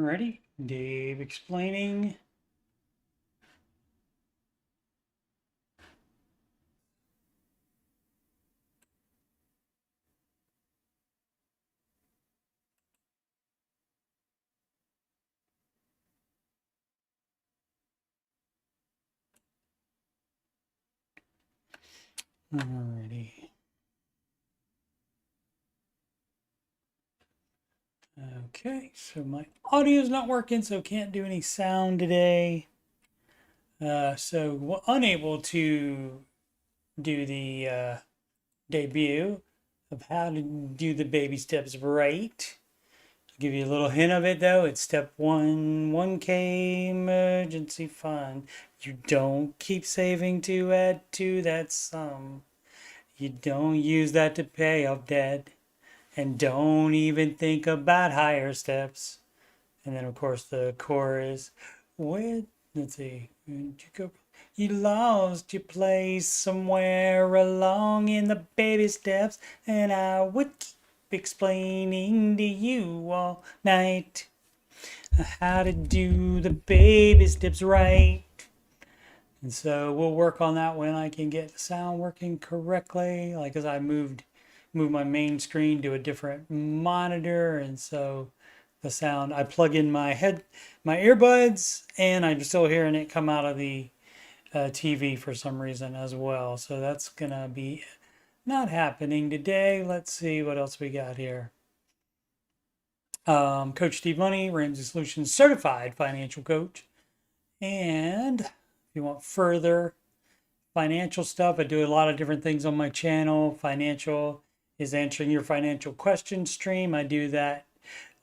Ready? Dave explaining. Alrighty. Okay, so my audio is not working, so can't do any sound today. So unable to do the debut of how to do the baby steps right. I'll give you a little hint of it though. It's step one, 1K emergency fund. You don't keep saving to add to that sum. You don't use that to pay off debt. And don't even think about higher steps. And then, of course, the chorus. Where, let's see, where'd you go? You lost your place somewhere along in the baby steps, and I would keep explaining to you all night how to do the baby steps right. And so we'll work on that when I can get the sound working correctly. Like as I move my main screen to a different monitor, and so the sound I plug in my earbuds, and I'm still hearing it come out of the TV for some reason as well. So that's gonna be not happening today. Let's see what else we got here. Coach Steve Money, Ramsey Solutions certified financial coach, and if you want further financial stuff, I do a lot of different things on my channel. Financial is answering your financial questions stream. I do that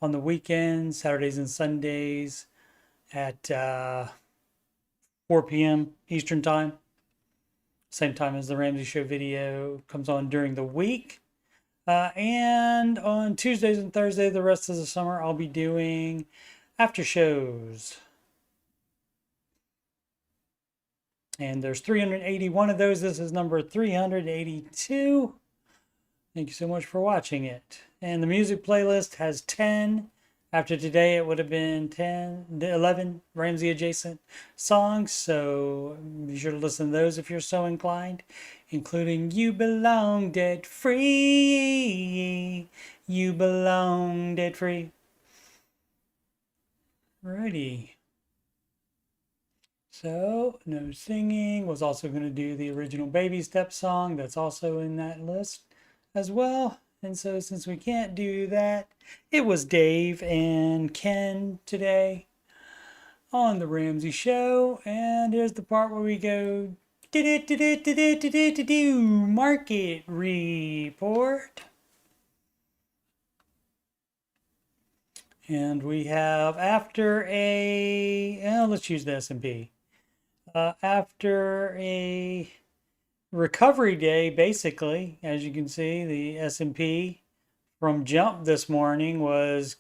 on the weekends, Saturdays and Sundays at 4 p.m. Eastern Time. Same time as the Ramsey Show video comes on during the week. And on Tuesdays and Thursdays, the rest of the summer, I'll be doing after shows. And there's 381 of those. This is number 382. Thank you so much for watching it. And the music playlist has 10. After today, it would have been 11 Ramsey adjacent songs. So be sure to listen to those if you're so inclined, including You Belong Debt Free. You Belong Debt Free. Alrighty. So, no singing. Was also going to do the original Baby Step song. That's also in that list as well. And so, since we can't do that, it was Dave and Ken today on the Ramsey Show. And here's the part where we go market report. And we have after let's use the S&P. After a recovery day, basically, as you can see, the S&P from jump this morning was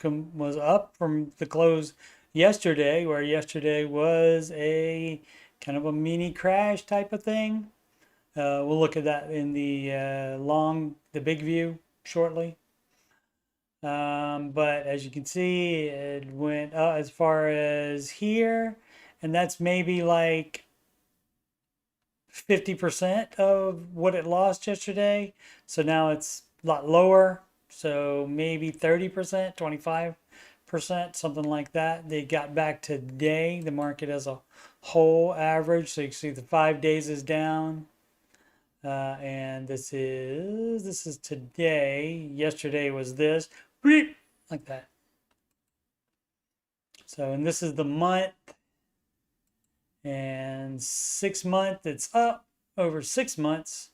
up from the close yesterday, where yesterday was a kind of a mini crash type of thing. We'll look at that in the the big view shortly. But as you can see, it went up as far as here, and that's maybe like 50% of what it lost yesterday. So now it's a lot lower. So maybe 30%, 25%, something like that. They got back today, the market as a whole average. So you can see the 5 days is down. And this is today. Yesterday was this, like that. So, and this is the month. And 6 month, it's up over 6 months.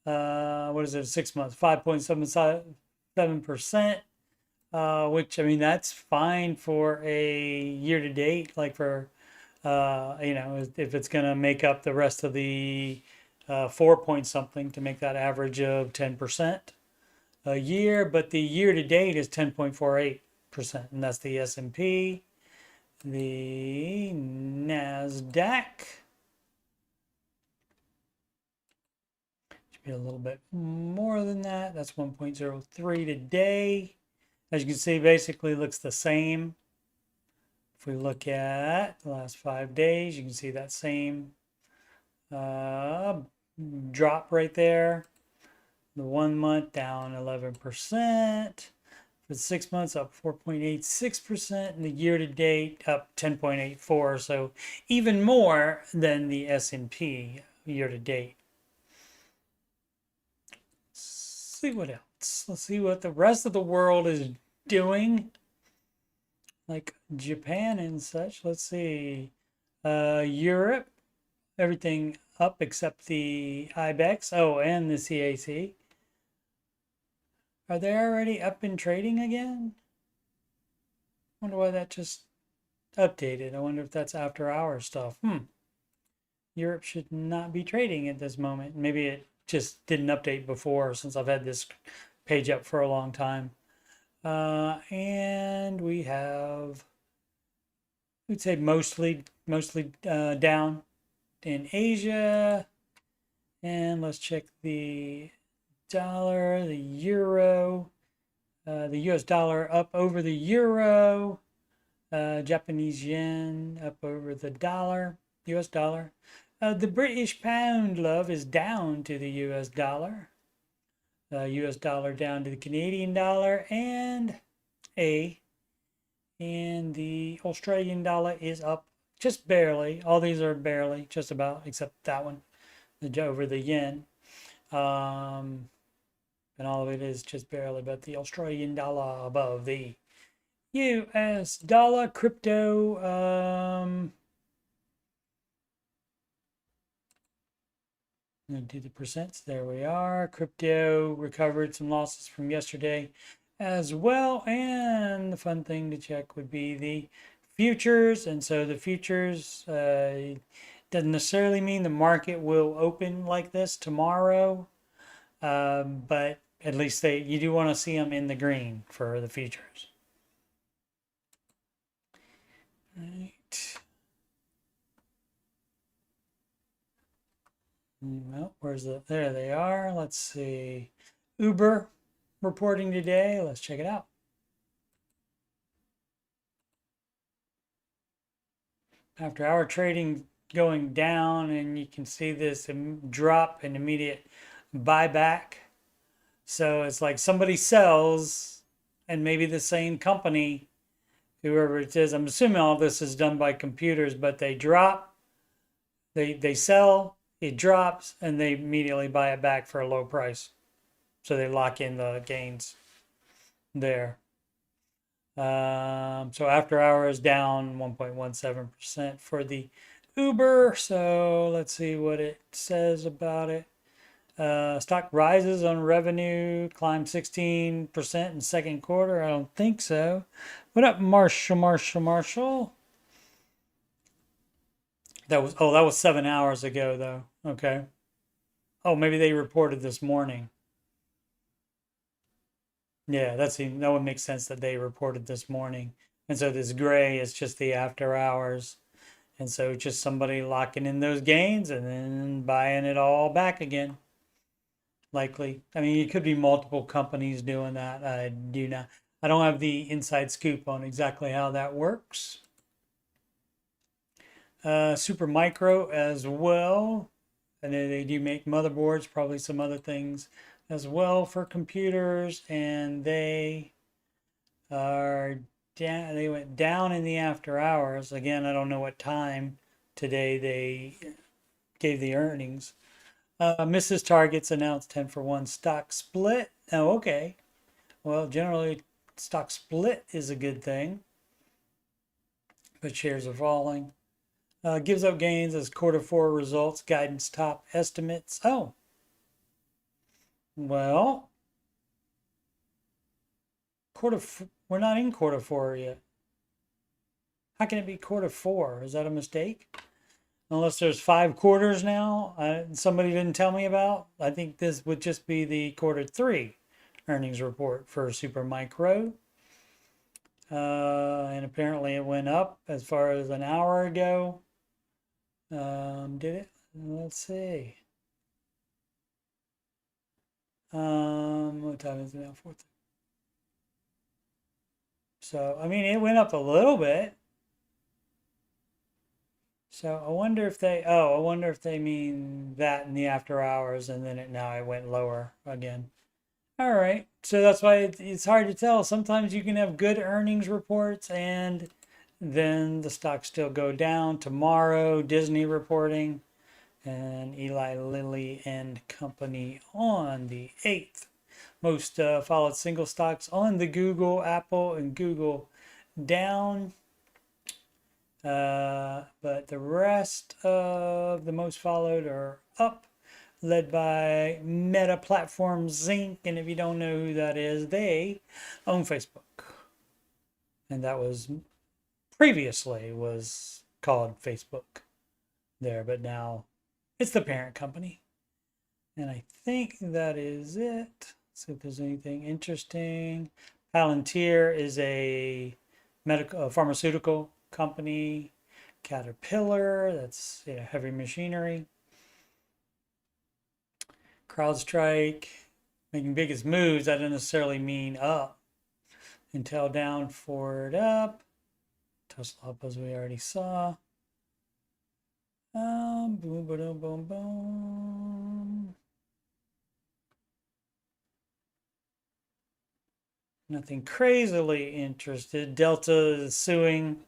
What is it? 6 months, 5.77%. Which, I mean, that's fine for a year to date. Like for, if it's going to make up the rest of the 4 point something to make that average of 10% a year. But the year to date is 10.48%, and that's the S&P. The NASDAQ should be a little bit more than that. That's 1.03 today. As you can see, basically looks the same If we look at the last 5 days, you can see that same drop right there. The 1 month down 11%. For the 6 months, up 4.86%, and the year to date up 10.84. So even more than the S&P year to date. Let's see what else. Let's see what the rest of the world is doing, like Japan and such. Let's see. Europe, everything up except the IBEX. Oh, and the CAC. Are they already up and trading again? Wonder why that just updated. I wonder if that's after hours stuff. Europe should not be trading at this moment. Maybe it just didn't update before, since I've had this page up for a long time. And we have, we'd say mostly down in Asia. And let's check the dollar, the euro, the US dollar up over the euro, Japanese yen up over the dollar, US dollar. The British pound, love, is down to the US dollar. US dollar down to the Canadian dollar, and the Australian dollar is up just barely. All these are barely, just about, except that one, over the yen. And all of it is just barely, but the Australian dollar above the US dollar. Crypto, I'm going to do the percents. There we are. Crypto recovered some losses from yesterday as well. And the fun thing to check would be the futures. And so the futures doesn't necessarily mean the market will open like this tomorrow. But at least you do want to see them in the green for the futures. Right. Well, there they are. Let's see. Uber reporting today. Let's check it out. After hour trading going down, and you can see this drop and immediate buyback. So it's like somebody sells, and maybe the same company, whoever it is, I'm assuming all this is done by computers, but they drop, they sell, it drops, and they immediately buy it back for a low price. So they lock in the gains there. So after hours down 1.17% for the Uber. So let's see what it says about it. Stock rises on revenue, climbed 16% in second quarter. I don't think so. What up, Marshall? That was 7 hours ago, though. Okay. Oh, maybe they reported this morning. Yeah, that would make sense that they reported this morning. And so this gray is just the after hours. And so just somebody locking in those gains and then buying it all back again. Likely. I mean, it could be multiple companies doing that. I don't have the inside scoop on exactly how that works. Super Micro as well. And they do make motherboards, probably some other things as well for computers. And they are down. They went down in the after hours. Again, I don't know what time today they gave the earnings. Mrs. Target's announced 10-for-1 stock split. Oh, okay. Well, generally, stock split is a good thing, but shares are falling. Gives up gains as quarter four results, guidance top estimates. Oh, well, we're not in quarter four yet. How can it be quarter four? Is that a mistake? Unless there's 5 quarters now, somebody didn't tell me about. I think this would just be the quarter 3 earnings report for Supermicro. And apparently it went up as far as an hour ago. Did it? Let's see. What time is it now? 4:30. So, I mean, it went up a little bit. So I wonder if they, oh, I wonder if they mean that in the after hours and then now it went lower again. All right. So that's why it's hard to tell. Sometimes you can have good earnings reports and then the stocks still go down. Tomorrow, Disney reporting and Eli Lilly and Company on the 8th. Most followed single stocks on the Google, Apple, and Google down. But the rest of the most followed are up, led by Meta Platforms Inc. And if you don't know who that is, they own Facebook. And that was previously was called Facebook there, but now it's the parent company. And I think that is it. Let's see if there's anything interesting. Palantir is a medical pharmaceutical company. Caterpillar, that's heavy machinery. CrowdStrike, making biggest moves. That doesn't necessarily mean up. Intel down, Ford up. Tesla up as we already saw. Boom, boom, boom, boom. Nothing crazily interested. Delta is suing.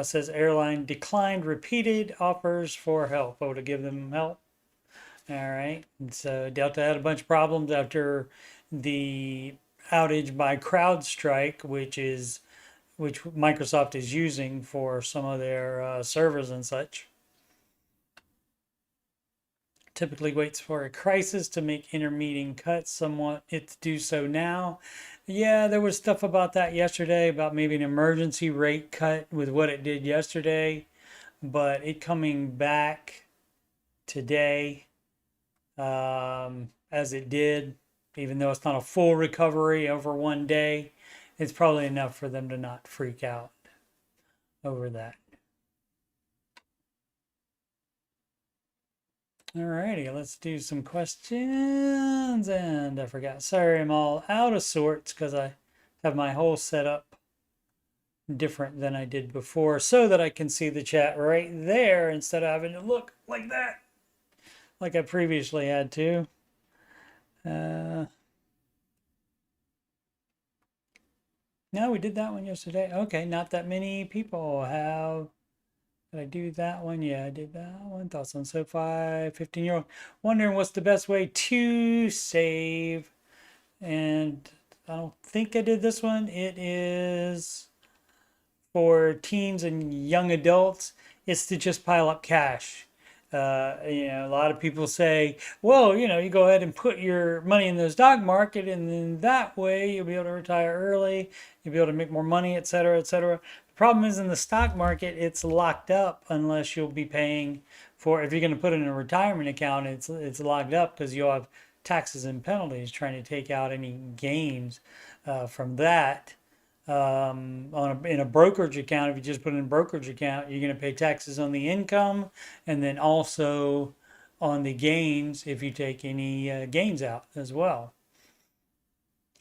Says airline declined repeated offers for help. Oh, to give them help. All right. And so Delta had a bunch of problems after the outage by CrowdStrike, which Microsoft is using for some of their servers and such. Typically waits for a crisis to make intermediate cuts. Somewhat it to do so now. Yeah, there was stuff about that yesterday about maybe an emergency rate cut with what it did yesterday, but it coming back today as it did, even though it's not a full recovery over one day, it's probably enough for them to not freak out over that. Alrighty, let's do some questions. And I forgot, sorry, I'm all out of sorts because I have my whole setup different than I did before so that I can see the chat right there instead of having to look like that, like I previously had to. No, we did that one yesterday. Okay, not that many people have. Did I do that one? Yeah, I did that one. Thoughts on SoFi, 15-year-old. Wondering what's the best way to save. And I don't think I did this one. It is for teens and young adults. It's to just pile up cash. A lot of people say, well, you go ahead and put your money in the stock market, and then that way you'll be able to retire early, you'll be able to make more money, et cetera, et cetera. The problem is in the stock market, it's locked up unless you'll be paying for, if you're going to put it in a retirement account, it's locked up because you'll have taxes and penalties trying to take out any gains from that. In a brokerage account, if you just put in a brokerage account, you're going to pay taxes on the income and then also on the gains if you take any gains out as well.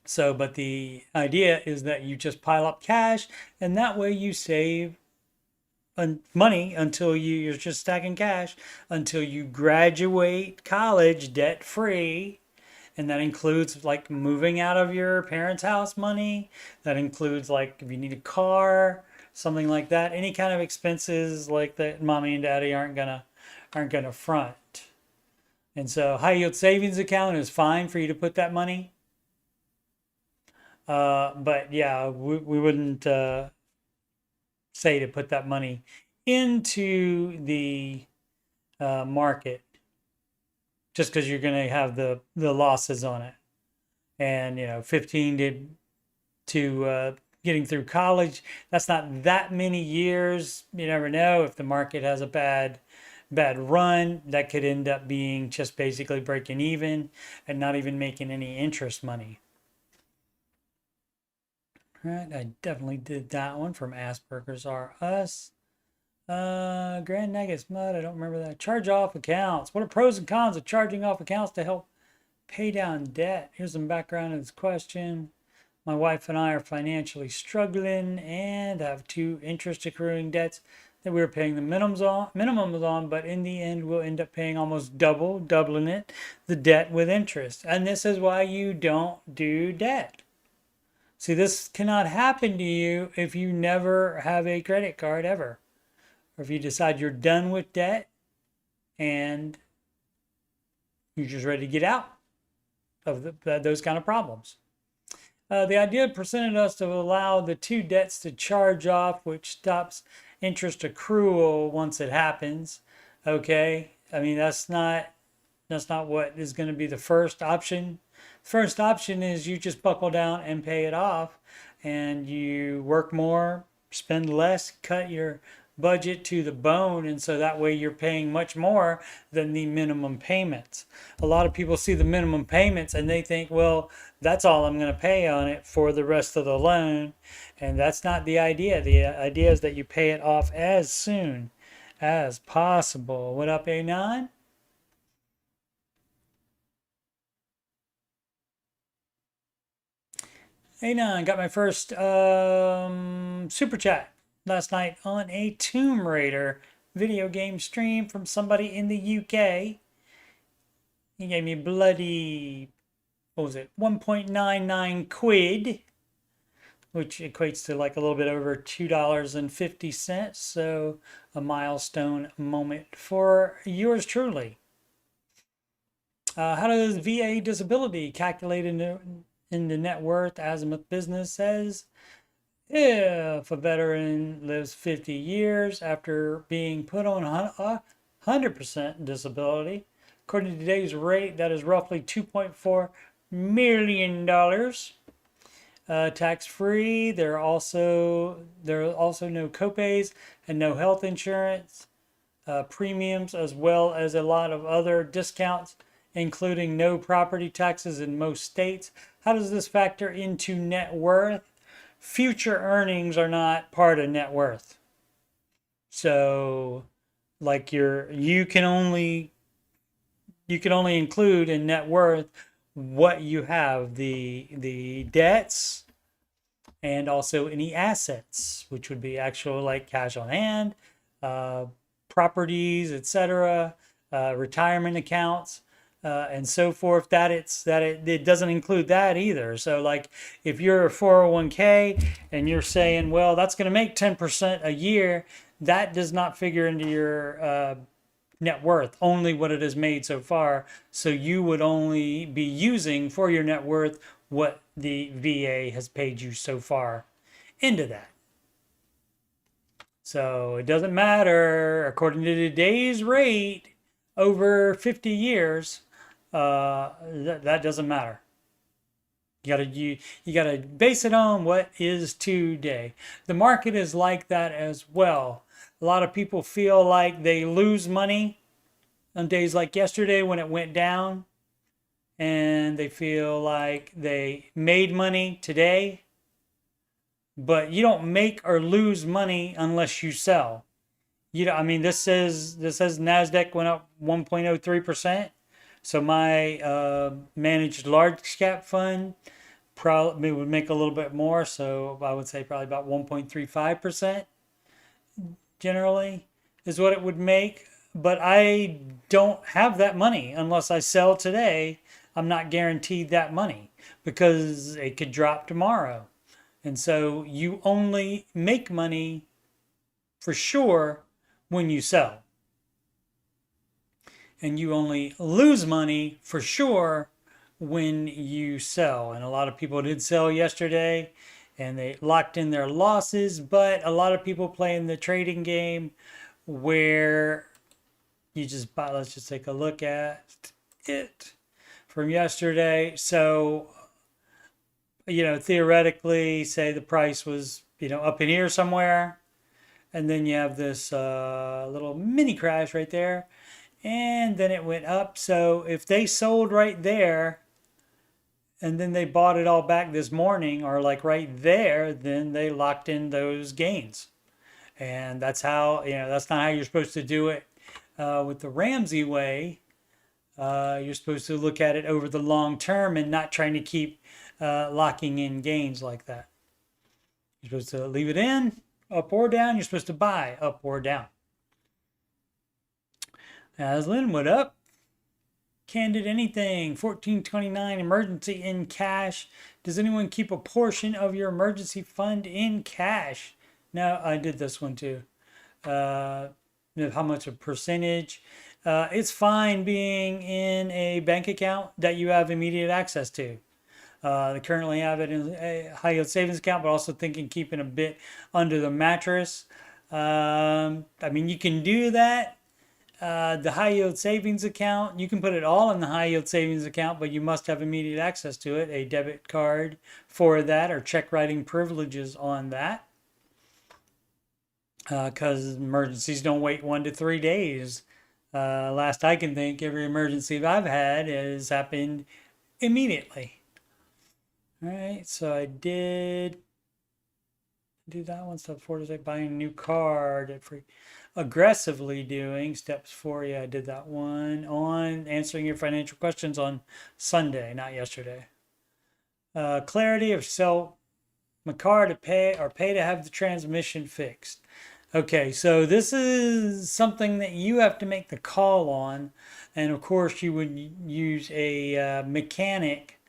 So, but the idea is that you just pile up cash and that way you save money until you're just stacking cash until you graduate college debt free. And that includes like moving out of your parents' house money. That includes like if you need a car, something like that. Any kind of expenses like that mommy and daddy aren't gonna front. And so high yield savings account is fine for you to put that money. But yeah, we wouldn't say to put that money into the market just because you're going to have the losses on it. And 15 to getting through college, that's not that many years. You never know if the market has a bad run, that could end up being just basically breaking even and not even making any interest money. All right, I definitely did that one from Asperger's R Us. Grand Nuggets Mud, I don't remember that. Charge off accounts. What are pros and cons of charging off accounts to help pay down debt? Here's some background on this question. My wife and I are financially struggling and have 2 interest accruing debts. that we were paying the minimums on, but in the end we'll end up paying almost doubling it, the debt with interest. And this is why you don't do debt. See, this cannot happen to you if you never have a credit card ever, or if you decide you're done with debt and you're just ready to get out of those kind of problems. The idea presented us to allow the two debts to charge off, which stops interest accrual once it happens. Okay, I mean that's not what is going to be the first option. First option is you just buckle down and pay it off, and you work more, spend less, cut your budget to the bone, and so that way you're paying much more than the minimum payments. A lot of people see the minimum payments and they think, well, that's all I'm going to pay on it for the rest of the loan, and that's not the idea. The idea is that you pay it off as soon as possible. What up, A9? A9 got my first super chat last night on a Tomb Raider video game stream from somebody in the UK. He gave me bloody, what was it, 1.99 quid, which equates to like a little bit over $2.50. So a milestone moment for yours truly. How does VA disability calculate into net worth? Azimuth Business says, if a veteran lives 50 years after being put on 100% disability, according to today's rate, that is roughly $2.4 million. Tax-free. There are also no copays and no health insurance premiums, as well as a lot of other discounts, including no property taxes in most states. How does this factor into net worth? Future earnings are not part of net worth. So like you can only include in net worth what you have, the debts and also any assets, which would be actual like cash on hand, properties, etc., retirement accounts, and so forth. It doesn't include that either. So like if you're a 401k and you're saying, well, that's going to make 10% a year, that does not figure into your net worth, only what it has made so far. So you would only be using for your net worth what the VA has paid you so far into that. So it doesn't matter, according to today's rate, over 50 years, that doesn't matter. You gotta base it on what is today. The market is like that as well. A lot of people feel like they lose money on days like yesterday when it went down, and they feel like they made money today. But you don't make or lose money unless you sell. I mean, this says Nasdaq went up 1.03%. So my managed large cap fund probably would make a little bit more. So I would say probably about 1.35% generally is what it would make. But I don't have that money unless I sell today. I'm not guaranteed that money because it could drop tomorrow. And so you only make money for sure when you sell. And you only lose money for sure when you sell. And a lot of people did sell yesterday and they locked in their losses, but a lot of people play in the trading game where you just buy. Let's just take a look at it from yesterday. So, theoretically, say the price was, up in here somewhere, and then you have this little mini crash right there, and then it went up. So if they sold right there and then they bought it all back this morning, or like right there, then they locked in those gains. And that's how, that's not how you're supposed to do it with the Ramsey way. You're supposed to look at it over the long term and not trying to keep locking in gains like that. You're supposed to leave it in up or down. You're supposed to buy up or down. Aslan, what up? Candid anything, 1429 emergency in cash. Does anyone keep a portion of your emergency fund in cash? No, I did this one too. How much a percentage? It's fine being in a bank account that you have immediate access to. They currently have it in a high yield savings account, but also thinking keeping a bit under the mattress. I mean, you can do that. The high yield savings account, you can put it all in the high yield savings account, but you must have immediate access to it, a debit card for that, or check writing privileges on that. Because emergencies don't wait 1 to 3 days. Last I can think, every emergency I've had has happened immediately. All right, so I did do that one. Step 4 is like buying a new car, debt free. Aggressively doing steps 4. Yeah, I did that one on answering your financial questions on Sunday, not yesterday. Clarity of sell my car to pay or pay to have the transmission fixed. Okay, so this is something that you have to make the call on, and of course you would use a mechanic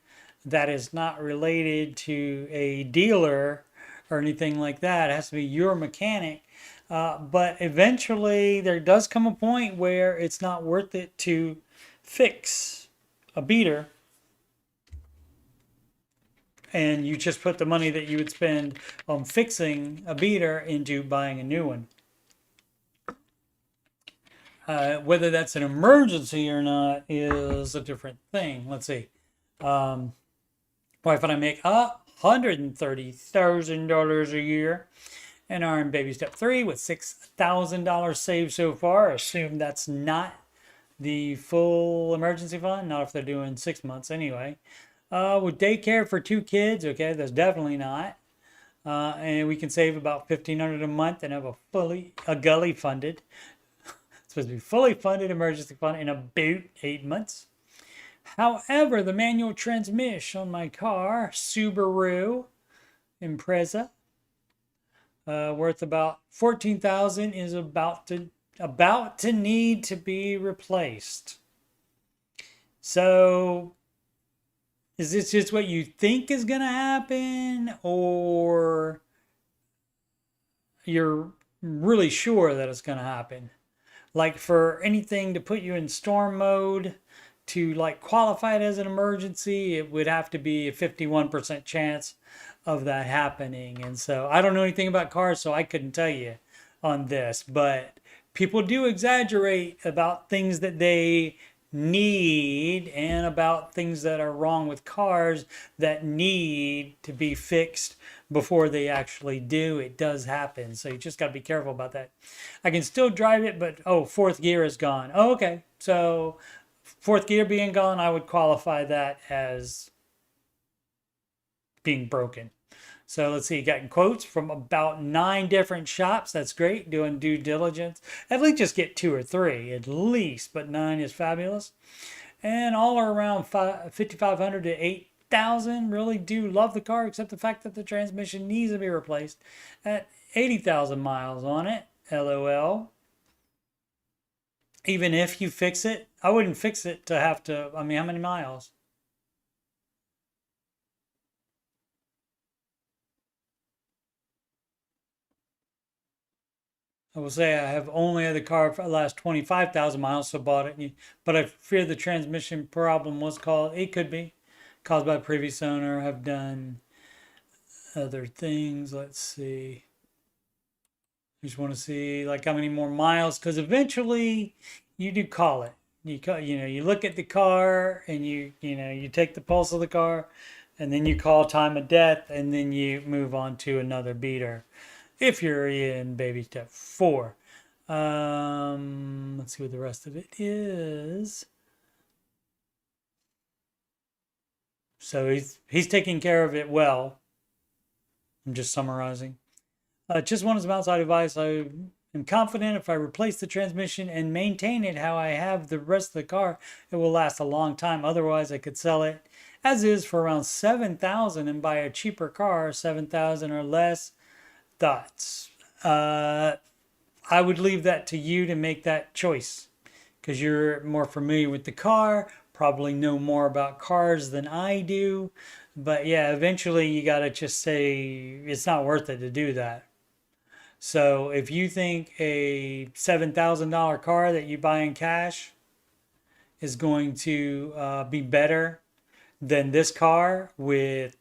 that is not related to a dealer or anything like that. It has to be your mechanic. But eventually there does come a point where it's not worth it to fix a beater. And you just put the money that you would spend on fixing a beater into buying a new one. Whether that's an emergency or not is a different thing. Let's see. Wife and I make $130,000 a year and are in baby step 3 with $6,000 saved so far. Assume that's not the full emergency fund, not if they're doing 6 months anyway. With daycare for 2 kids, okay, that's definitely not. And we can save about $1,500 a month and have a gully funded, supposed to be fully funded emergency fund in about 8 months. However, the manual transmission on my car, Subaru Impreza, worth about $14,000, is about to need to be replaced. So, is this just what you think is going to happen, or you're really sure that it's going to happen? Like for anything to put you in storm mode to like qualify it as an emergency, it would have to be a 51% chance of that happening. And so I don't know anything about cars, so I couldn't tell you on this, but people do exaggerate about things that they need and about things that are wrong with cars that need to be fixed before they actually do. It does happen, so you just got to be careful about that. I can still drive it, but fourth gear is gone. Oh, okay, so fourth gear being gone, I would qualify that as being broken. So let's see, getting quotes from about 9 different shops. That's great, doing due diligence. At least just get 2 or 3 at least, but 9 is fabulous. And all are around $5,500 to $8,000. Really do love the car, except the fact that the transmission needs to be replaced at 80,000 miles on it. LOL. Even if you fix it, I wouldn't fix it to have to, I mean, how many miles? I will say I have only had the car for the last 25,000 miles, so bought it. But I fear the transmission problem was caused, it could be caused by a previous owner. Have done other things. Let's see. I just want to see like how many more miles, because eventually you do call it. You look at the car and you take the pulse of the car, and then you call time of death, and then you move on to another beater. If you're in baby step 4. Let's see what the rest of it is. So he's taking care of it well. I'm just summarizing. Just wanted some outside advice. I am confident if I replace the transmission and maintain it how I have the rest of the car, it will last a long time. Otherwise, I could sell it as is for around $7,000 and buy a cheaper car, $7,000 or less. Thoughts? I would leave that to you to make that choice because you're more familiar with the car, probably know more about cars than I do. But yeah, eventually you got to just say it's not worth it to do that. So if you think a $7,000 car that you buy in cash is going to be better than this car with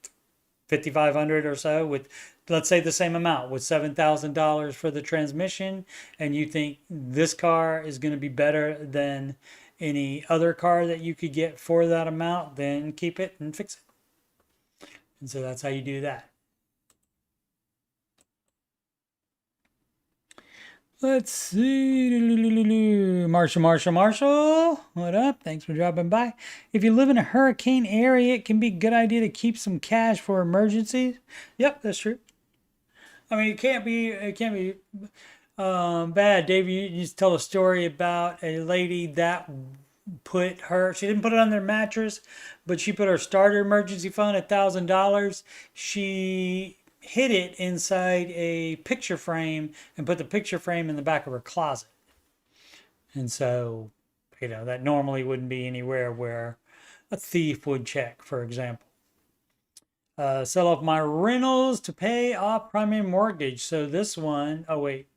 5,500 or so, with let's say the same amount with $7,000 for the transmission, and you think this car is going to be better than any other car that you could get for that amount, then keep it and fix it. And so that's how you do that. Let's see. Marshall. What up? Thanks for dropping by. If you live in a hurricane area, it can be a good idea to keep some cash for emergencies. Yep, that's true. I mean, it can't be bad. Dave, you just tell a story about a lady that she didn't put it on their mattress, but she put her starter emergency fund, $1,000. She hid it inside a picture frame and put the picture frame in the back of her closet. And so, that normally wouldn't be anywhere where a thief would check, for example. Sell off my rentals to pay off primary mortgage. So this one, oh wait,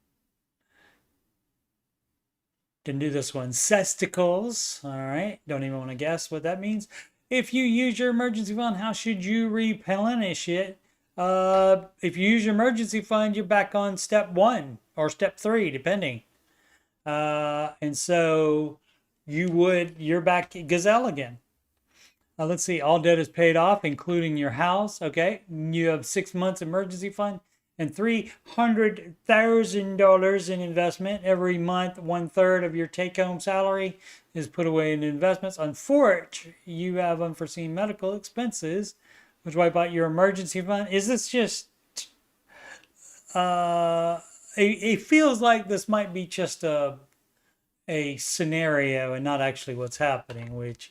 didn't do this one. Cesticles. All right, don't even want to guess what that means. If you use your emergency fund, how should you replenish it? If you use your emergency fund, you're back on step 1 or step 3, depending. And so you're back at Gazelle again. Let's see, all debt is paid off, including your house. Okay, you have 6 months emergency fund and $300,000 in investment every month. 1/3 of your take-home salary is put away in investments. Unfortunately, you have unforeseen medical expenses, which wipe out your emergency fund. Is this just? It feels like this might be just a scenario and not actually what's happening, which.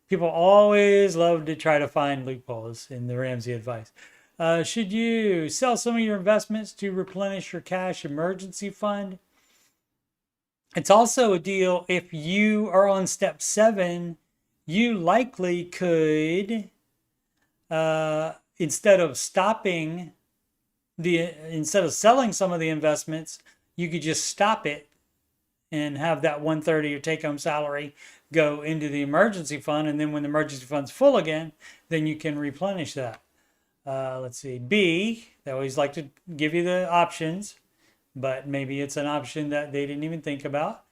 People always love to try to find loopholes in the Ramsey advice. Should you sell some of your investments to replenish your cash emergency fund? It's also a deal if you are on step 7, you likely could, instead of selling some of the investments, you could just stop it and have that 1/3 of your take-home salary go into the emergency fund, and then when the emergency fund's full again, then you can replenish that. Let's see. B, they always like to give you the options, but maybe it's an option that they didn't even think about.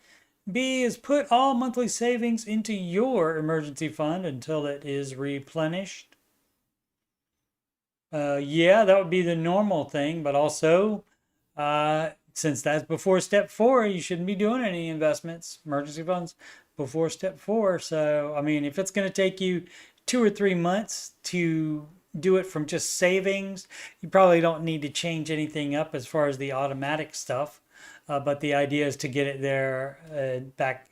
B is put all monthly savings into your emergency fund until it is replenished. Yeah, that would be the normal thing, but also, since that's before step 4, you shouldn't be doing any investments, emergency funds, before step 4. So, I mean, if it's going to take you 2 or 3 months to do it from just savings, you probably don't need to change anything up as far as the automatic stuff. But the idea is to get it there back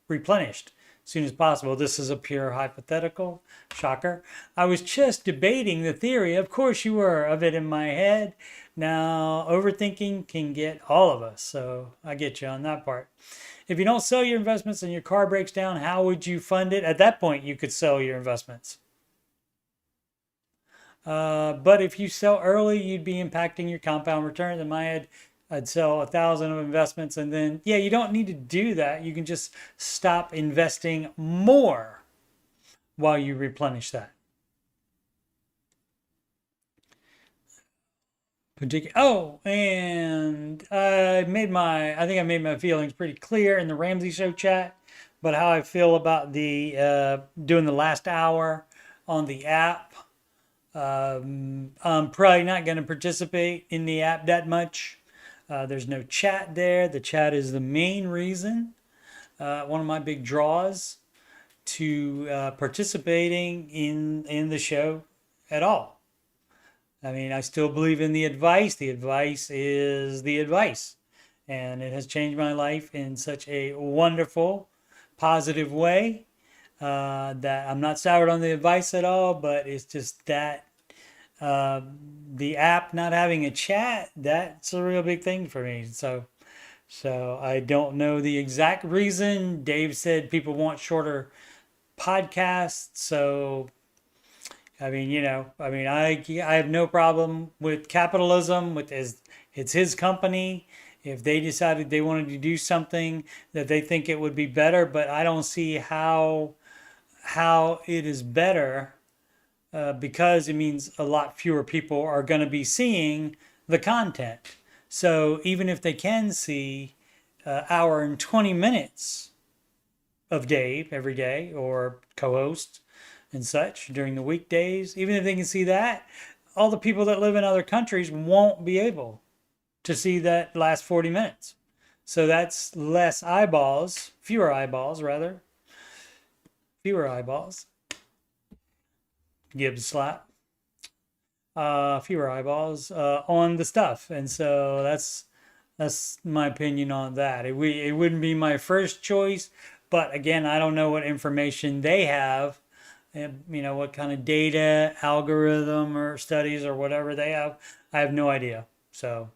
replenished as soon as possible. This is a pure hypothetical. Shocker. I was just debating the theory, of course you were, of it in my head. Now, overthinking can get all of us, so I get you on that part. If you don't sell your investments and your car breaks down, how would you fund it? At that point, you could sell your investments. But if you sell early, you'd be impacting your compound return. In my head, I'd sell 1,000 of investments, and then, yeah, you don't need to do that. You can just stop investing more while you replenish that. Oh, and I think I made my feelings pretty clear in the Ramsey Show chat, but how I feel about the doing the last hour on the app. I'm probably not going to participate in the app that much. There's no chat there. The chat is the main reason, one of my big draws to participating in the show at all. I mean, I still believe in the advice. The advice is the advice. And it has changed my life in such a wonderful, positive way that I'm not soured on the advice at all, but it's just that The app not having a chat, that's a real big thing for me. So I don't know the exact reason. Dave said people want shorter podcasts. So, I mean, I have no problem with capitalism. It's his company. If they decided they wanted to do something that they think it would be better, but I don't see how it is better, because it means a lot fewer people are going to be seeing the content. So even if they can see hour and 20 minutes of Dave every day, or co-host and such during the weekdays, even if they can see that, all the people that live in other countries won't be able to see that last 40 minutes. So that's less eyeballs, fewer eyeballs rather, fewer eyeballs. Gibbs slap. Fewer eyeballs on the stuff, and so that's my opinion on that. It wouldn't be my first choice, but again, I don't know what information they have, and what kind of data, algorithm, or studies or whatever they have. I have no idea. So,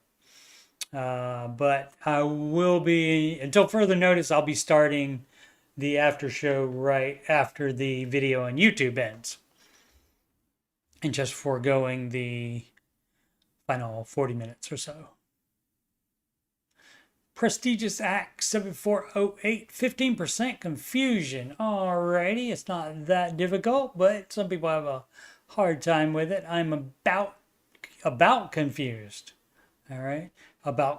but I will be, until further notice, I'll be starting the after show right after the video on YouTube ends, and just foregoing the final 40 minutes or so. Prestigious Act 7408, 15% confusion. Alrighty, it's not that difficult, but some people have a hard time with it. I'm about confused. All right,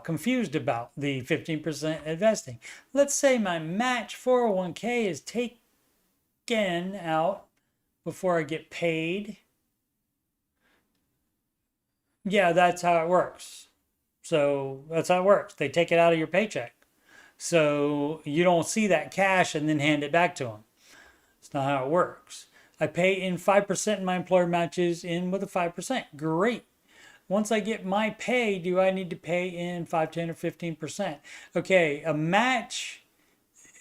confused about the 15% investing. Let's say my match 401k is taken out before I get paid. Yeah, that's how it works. So that's how it works. They take it out of your paycheck. So you don't see that cash and then hand it back to them. It's not how it works. I pay in 5%, and my employer matches in with a 5%. Great. Once I get my pay, do I need to pay in 5, 10, or 15%? Okay, a match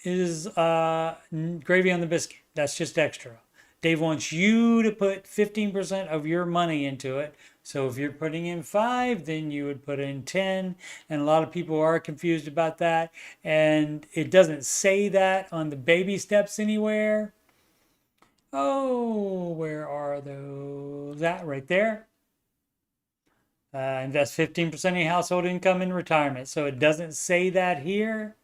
is gravy on the biscuit. That's just extra. Dave wants you to put 15% of your money into it. So if you're putting in 5, then you would put in 10. And a lot of people are confused about that. And it doesn't say that on the baby steps anywhere. Oh, where are those? That right there. Invest 15% of your household income in retirement. So it doesn't say that here.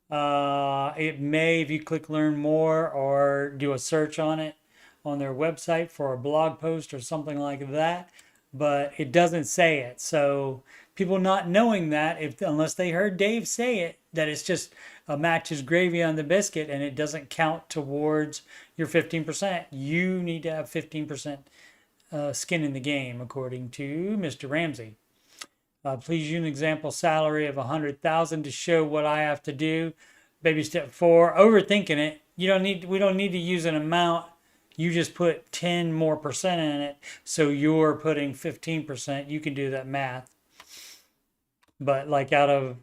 It may, if you click learn more or do a search on it on their website for a blog post or something like that, but it doesn't say it. So people not knowing that, unless they heard Dave say it, that it's just a match is gravy on the biscuit and it doesn't count towards your 15%. You need to have 15% skin in the game, according to Mr. Ramsey. Please use an example salary of $100,000 to show what I have to do. Baby step 4, overthinking it. We don't need to use an amount. You just put 10 more percent in it, so you're putting 15%. You can do that math. But like out of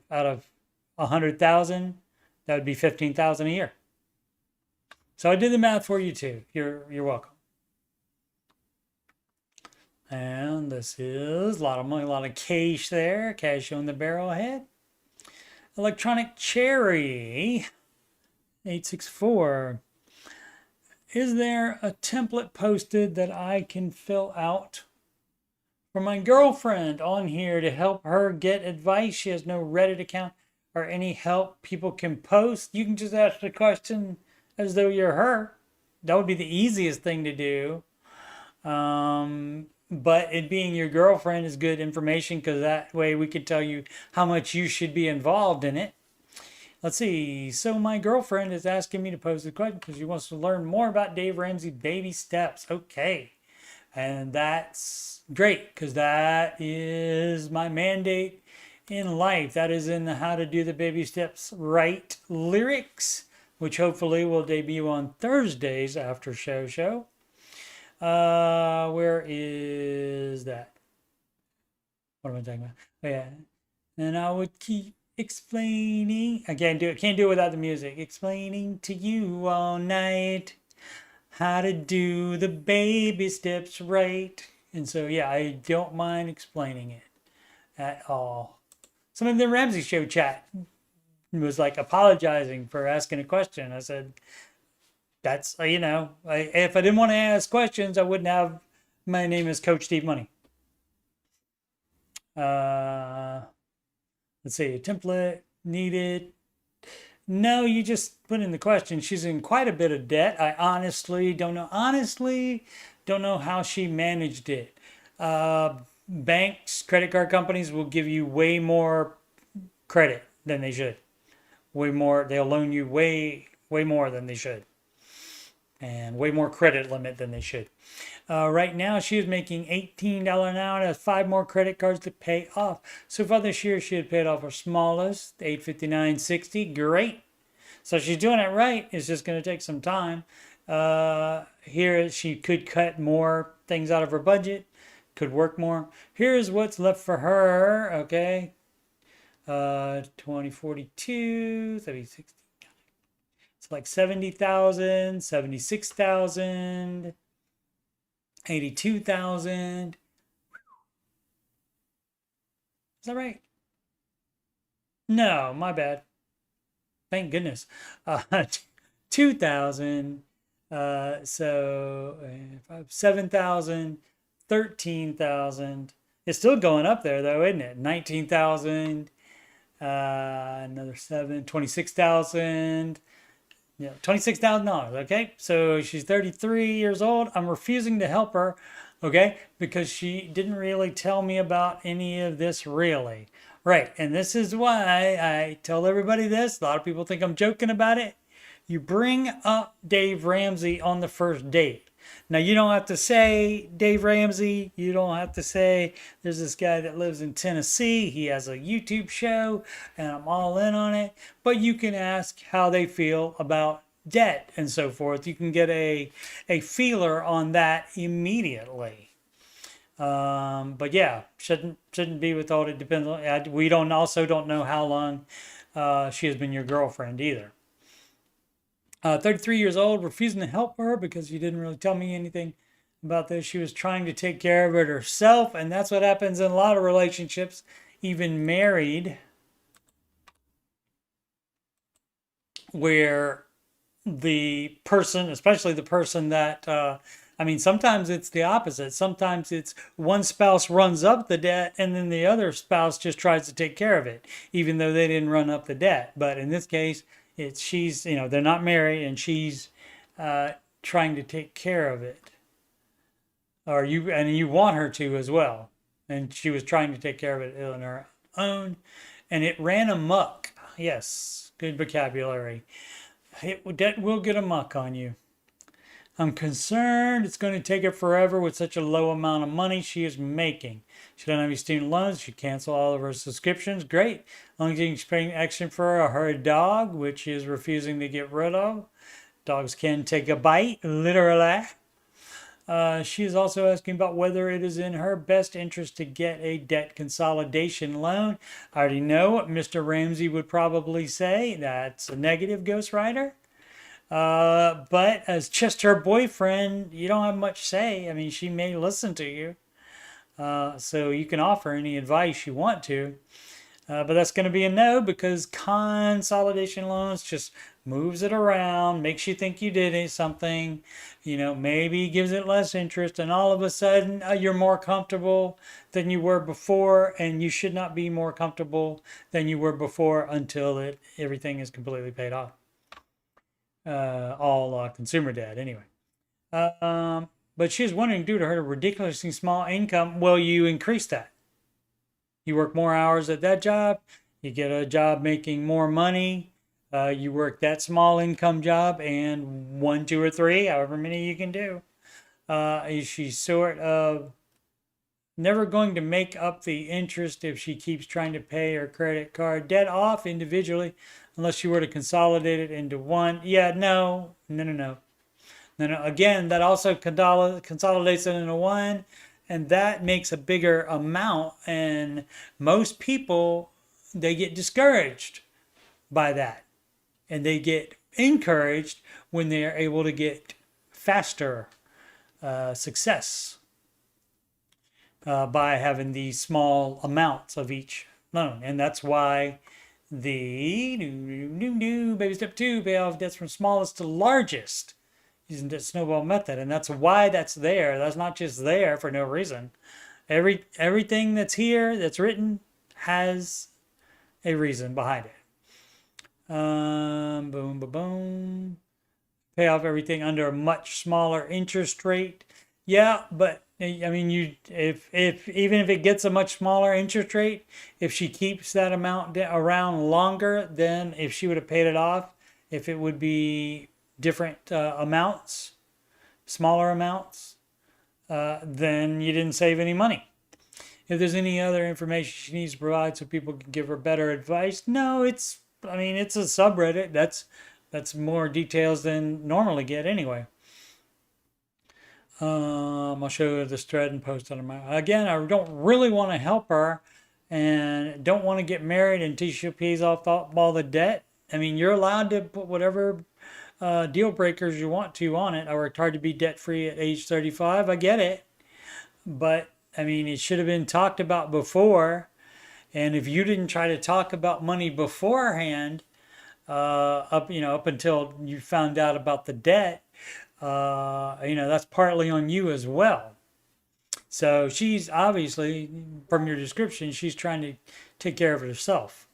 100,000, that would be 15,000 a year. So I did the math for you too. You're welcome. And this is a lot of money, a lot of cash there. Cash on the barrel ahead. Electronic Cherry 864. Is there a template posted that I can fill out for my girlfriend on here to help her get advice? She has no Reddit account or any help people can post. You can just ask the question as though you're her. That would be the easiest thing to do. But it being your girlfriend is good information, because that way we could tell you how much you should be involved in it. Let's see. So my girlfriend is asking me to pose the question because she wants to learn more about Dave Ramsey baby steps. Okay. And that's great, because that is my mandate in life. That is in the How to Do the Baby Steps Right lyrics, which hopefully will debut on Thursday's after show. Where is that? What am I talking about? Oh, yeah. And I would keep explaining. I can't do it without the music. Explaining to you all night how to do the baby steps right. And so, yeah, I don't mind explaining it at all. Some of the Ramsey show chat was like apologizing for asking a question. I said, that's, if I didn't want to ask questions, I wouldn't have, my name is Coach Steve Money. Let's see, template needed. No, you just put in the question. She's in quite a bit of debt. I honestly don't know. Honestly, don't know how she managed it. Banks, credit card companies will give you way more credit than they should. Way more. They'll loan you way more than they should, and way more credit limit than they should. Right now, she is making $18 an hour and has 5 more credit cards to pay off. So far this year, she had paid off her smallest, $859.60. Great. So she's doing it right. It's just going to take some time. Here, she could cut more things out of her budget, could work more. Here's what's left for her. Okay. 2042, 36. It's like 70,000, 76,000. 82,000. Is that right? No, my bad. Thank goodness. 2,000. 7,000, 13,000. It's still going up there though, isn't it? 19,000. Another 26,000. Yeah, $26,000. Okay, so she's 33 years old. I'm refusing to help her, okay, because she didn't really tell me about any of this really. Right, and this is why I tell everybody this. A lot of people think I'm joking about it. You bring up Dave Ramsey on the first date. Now, you don't have to say Dave Ramsey. You don't have to say there's this guy that lives in Tennessee. He has a YouTube show and I'm all in on it. But you can ask how they feel about debt and so forth. You can get a feeler on that immediately. But yeah, shouldn't be withheld. It depends on, we don't know how long she has been your girlfriend either. 33 years old, refusing to help her because you didn't really tell me anything about this. She was trying to take care of it herself, and that's what happens in a lot of relationships, even married, where the person, especially the person that, sometimes it's the opposite. Sometimes it's one spouse runs up the debt and then the other spouse just tries to take care of it, even though they didn't run up the debt. But in this case, she's, they're not married and she's trying to take care of it. Or you want her to as well. And she was trying to take care of it on her own. And it ran amok. Yes, good vocabulary. Debt will get amok on you. I'm concerned it's going to take her forever with such a low amount of money she is making. She doesn't have any student loans. She canceled all of her subscriptions. Great. As long as you can spring action for her dog, which is refusing to get rid of. Dogs can take a bite, literally. She is also asking about whether it is in her best interest to get a debt consolidation loan. I already know what Mr. Ramsey would probably say. That's a negative, ghostwriter. But as just her boyfriend, you don't have much say. She may listen to you. So you can offer any advice you want to. But that's going to be a no because consolidation loans just moves it around, makes you think you did something, maybe gives it less interest, and all of a sudden you're more comfortable than you were before, and you should not be more comfortable than you were before until everything is completely paid off. All consumer debt anyway. But she was wondering, due to her ridiculously small income, will you increase that? You work more hours at that job, you get a job making more money, you work that small income job, and 1, 2, or 3, however many you can do. Is she sort of never going to make up the interest if she keeps trying to pay her credit card debt off individually, unless you were to consolidate it into one? Yeah, no. Again, that also consolidates it into one, and that makes a bigger amount, and most people, they get discouraged by that, and they get encouraged when they are able to get faster success. by having these small amounts of each loan. And that's why the baby step 2, pay off debts from smallest to largest using the snowball method. And that's why that's there. That's not just there for no reason. Everything that's here, that's written, has a reason behind it. Boom, boom, boom. Pay off everything under a much smaller interest rate. Yeah, but I mean, if even if it gets a much smaller interest rate, if she keeps that amount around longer than if she would have paid it off, if it would be different amounts, smaller amounts, then you didn't save any money. If there's any other information she needs to provide so people can give her better advice, no, it's a subreddit. That's more details than normally get anyway. I'll show you this thread and post it on my. Again, I don't really want to help her, and don't want to get married until she pays off all the debt. I mean, you're allowed to put whatever deal breakers you want to on it. I worked hard to be debt free at age 35. I get it, but I mean, it should have been talked about before. And if you didn't try to talk about money beforehand, up until you found out about the debt, that's partly on you as well. So she's obviously, from your description, she's trying to take care of it herself.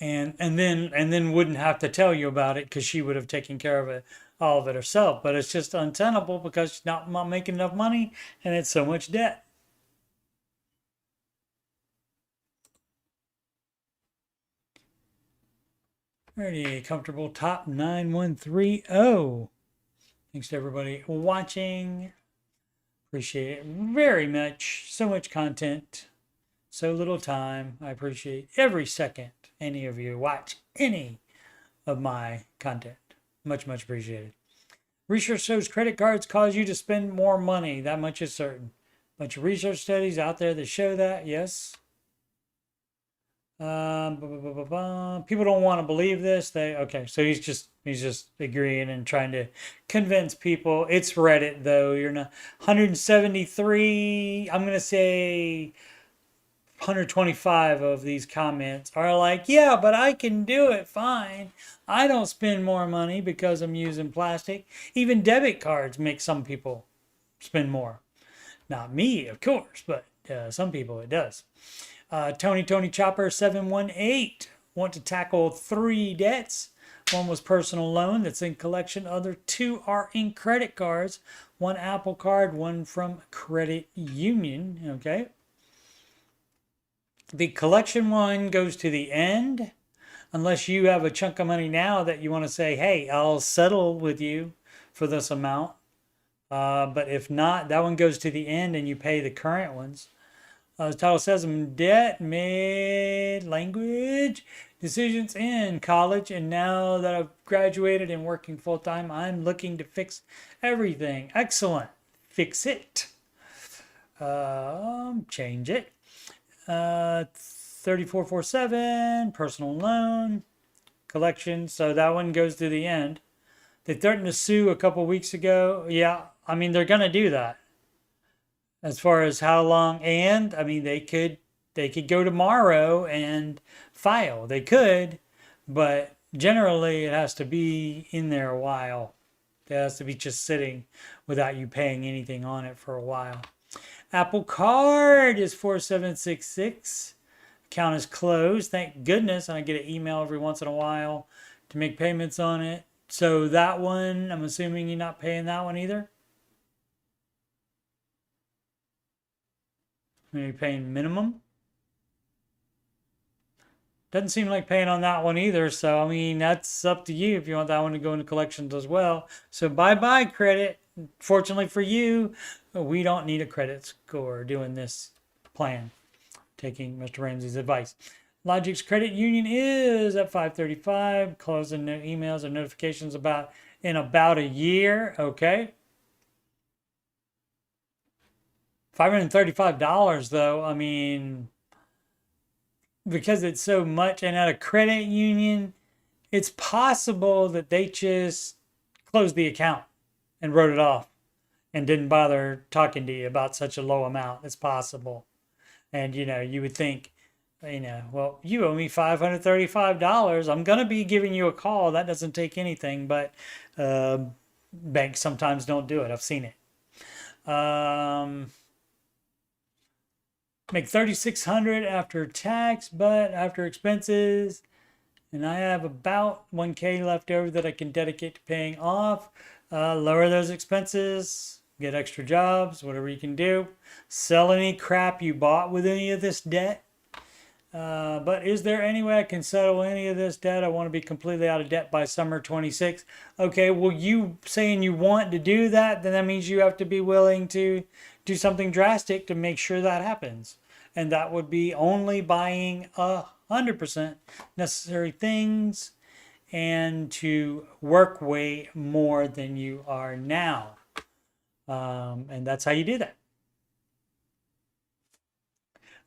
And then wouldn't have to tell you about it because she would have taken care of it, all of it herself. But it's just untenable because she's not making enough money and it's so much debt. Alrighty, comfortable top 9130. Thanks to everybody watching. Appreciate it very much. So much content, so little time. I appreciate every second any of you watch any of my content. Much, much appreciated. Research shows credit cards cause you to spend more money. That much is certain. Bunch of research studies out there that show that, yes. People don't want to believe this. So he's just agreeing and trying to convince people. It's Reddit though. You're not 173. I'm gonna say 125 of these comments are like, yeah, but I can do it fine. I don't spend more money because I'm using plastic. Even debit cards make some people spend more. Not me, of course, but some people it does. Tony Chopper 718 want to tackle 3 debts. One was personal loan that's in collection. Other 2 are in credit cards. 1 Apple card, 1 from credit union. Okay. The collection one goes to the end, unless you have a chunk of money now that you want to say, hey, I'll settle with you for this amount. But if not, that one goes to the end and you pay the current ones. The title says I'm in debt, made language decisions in college, and now that I've graduated and working full time, I'm looking to fix everything. Excellent. Fix it. Change it. 3447, personal loan, collection. So that one goes to the end. They threatened to sue a couple weeks ago. Yeah, I mean, they're going to do that. As far as how long, and I mean, they could go tomorrow and file. They could, but generally it has to be in there a while. It has to be just sitting without you paying anything on it for a while. Apple Card is 4766. Account is closed. Thank goodness. And I get an email every once in a while to make payments on it. So that one, I'm assuming you're not paying that one either. Are you paying minimum? Doesn't seem like paying on that one either. So, I mean, that's up to you if you want that one to go into collections as well. So, bye-bye credit. Fortunately for you, we don't need a credit score doing this plan, taking Mr. Ramsey's advice. Logic's credit union is at 535, closing no emails or notifications in about a year. Okay. $535 though, I mean, because it's so much, and at a credit union, it's possible that they just closed the account and wrote it off. and didn't bother talking to you about such a low amount as possible. And you would think, well, you owe me $535. I'm gonna be giving you a call. That doesn't take anything, but uh, banks sometimes don't do it. I've seen it. Make 3,600 after tax, but after expenses, and I have about 1K left over that I can dedicate to paying off. Lower those expenses, get extra jobs, whatever you can do. Sell any crap you bought with any of this debt. But is there any way I can settle any of this debt? I want to be completely out of debt by summer 26. Okay, well, you saying you want to do that, then that means you have to be willing to do something drastic to make sure that happens. And that would be only buying 100% necessary things and to work way more than you are now. And that's how you do that.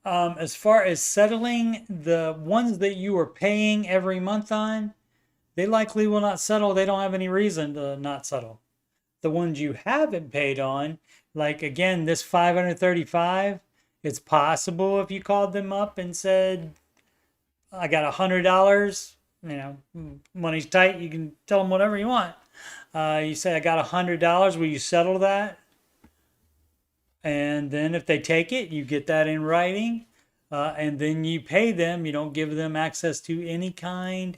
As far as settling, the ones that you are paying every month on, they likely will not settle. They don't have any reason to not settle. The ones you haven't paid on, like again, this 535, it's possible if you called them up and said, I got $100, money's tight, you can tell them whatever you want. You say, I got $100, will you settle that? And then if they take it, you get that in writing, and then you pay them. You don't give them access to any kind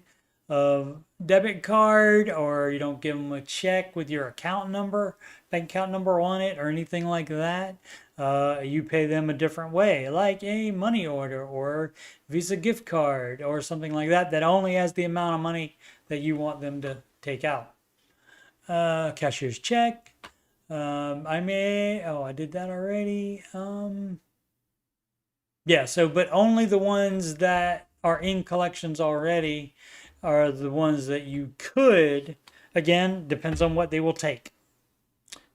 of debit card, or you don't give them a check with your account number, bank account number on it, or anything like that. You pay them a different way, like a money order or Visa gift card or something like that, that only has the amount of money that you want them to take out. Cashier's check. I did that already. Yeah, but only the ones that are in collections already are the ones that you could, again, depends on what they will take,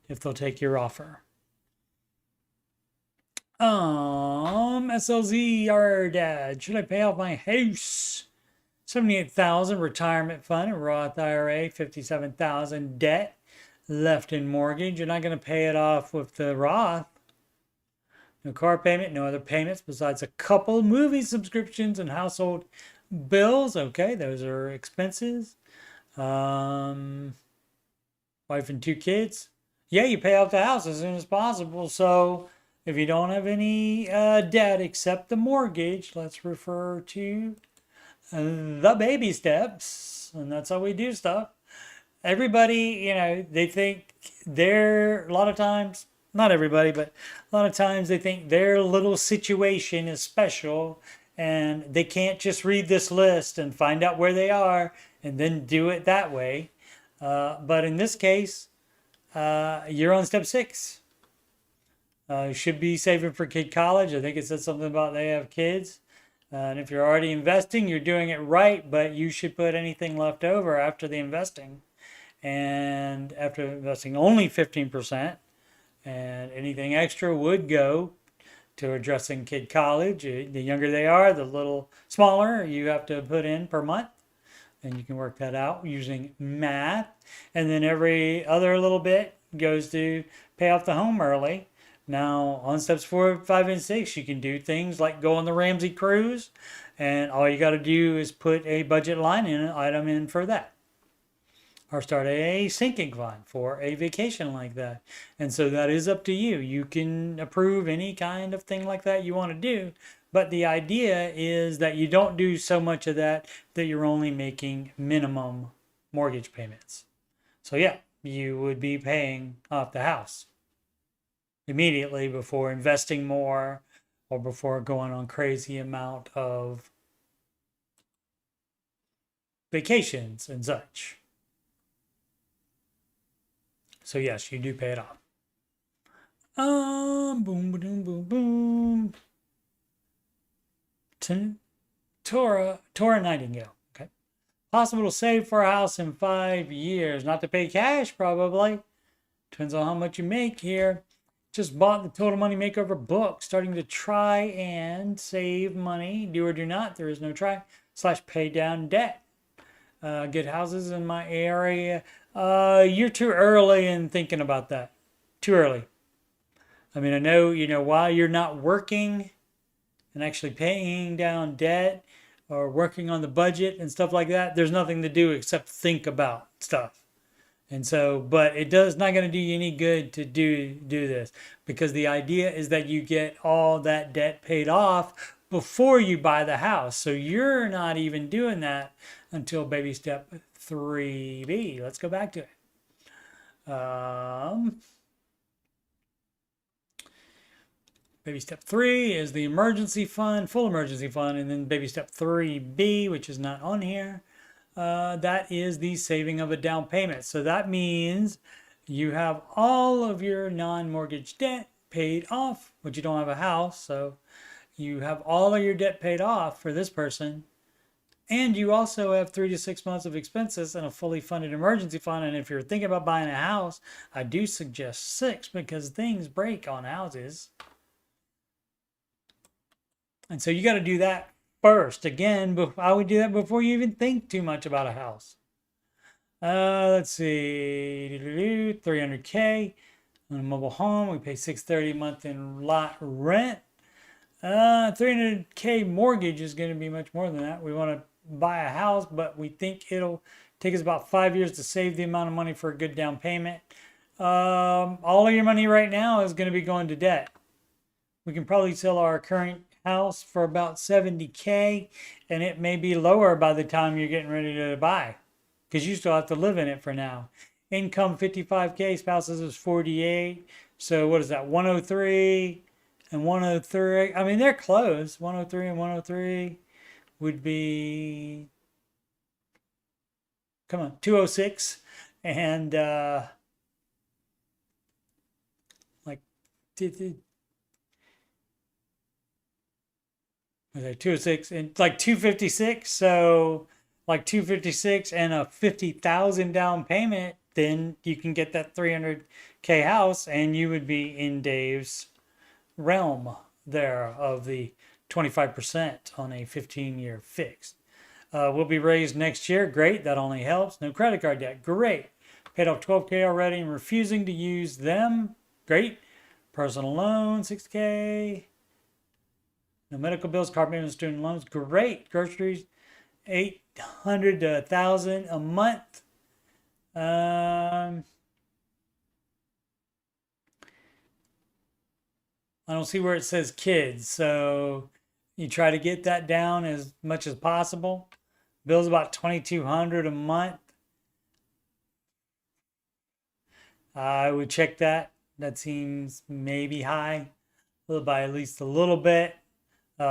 if they'll take your offer. SLZ, our dad, should I pay off my house? 78,000 retirement fund, Roth IRA, 57,000 debt left in mortgage. You're not going to pay it off with the Roth. No car payment, no other payments besides a couple movie subscriptions and household bills. Okay, those are expenses. Wife and 2 kids. Yeah, you pay off the house as soon as possible. So if you don't have any debt except the mortgage, let's refer to the baby steps. And that's how we do stuff. Everybody, they think a lot of times, not everybody, but a lot of times they think their little situation is special and they can't just read this list and find out where they are and then do it that way. But in this case, you're on step 6. You should be saving for kid college. I think it said something about they have kids. And if you're already investing, you're doing it right, but you should put anything left over after the investing. And after investing only 15%, and anything extra would go to addressing kid college. The younger they are, the little smaller you have to put in per month. And you can work that out using math. And then every other little bit goes to pay off the home early. Now, on steps 4, 5, and 6, you can do things like go on the Ramsey cruise. And all you got to do is put a budget line item in for that. Or start a sinking fund for a vacation like that. And so that is up to you. You can approve any kind of thing like that you want to do. But the idea is that you don't do so much of that you're only making minimum mortgage payments. So yeah, you would be paying off the house immediately before investing more or before going on crazy amount of vacations and such. So yes, you do pay it off. Boom, boom, boom, boom. Tora Nightingale. Okay. Possible to save for a house in 5 years. Not to pay cash, probably. Depends on how much you make here. Just bought the Total Money Makeover book. Starting to try and save money. Do or do not. There is no try. / pay down debt. Get houses in my area. You're too early in thinking about that. too early. I mean, I know, while you're not working and actually paying down debt or working on the budget and stuff like that, there's nothing to do except think about stuff. And so, but it does not going to do you any good to do this, because the idea is that you get all that debt paid off before you buy the house. So you're not even doing that until baby step 3B. Let's go back to it. Baby step 3 is the emergency fund, full emergency fund, and then baby step 3B, which is not on here. That is the saving of a down payment. So that means you have all of your non-mortgage debt paid off, but you don't have a house. So you have all of your debt paid off for this person. And you also have 3 to 6 months of expenses and a fully funded emergency fund. And if you're thinking about buying a house, I do suggest 6, because things break on houses. And so you got to do that first. Again, I would do that before you even think too much about a house. Let's see, $300K on a mobile home. We pay $630 a month in lot rent. $300K mortgage is going to be much more than that. We want to buy a house, but we think it'll take us about 5 years to save the amount of money for a good down payment. All of your money right now is going to be going to debt. We can probably sell our current house for about $70K, and it may be lower by the time you're getting ready to buy, because you still have to live in it for now. Income $55K, spouses is $48. So what is that? 103 and 103. I mean, they're close. 103 and 103 would be, come on, 206, and like 206 and like 256. So like 256 and a 50,000 down payment, then you can get that 300K house, and you would be in Dave's realm there of the 25% on a 15-year fixed. Will be raised next year. Great. That only helps. No credit card debt. Great. Paid off 12K already and refusing to use them. Great. Personal loan, 6K. No medical bills, car payments, student loans. Great. Groceries, 800 to 1,000 a month. I don't see where it says kids, so you try to get that down as much as possible. Bills about $2,200 a month. I would check that. That seems maybe high, by at least a little bit.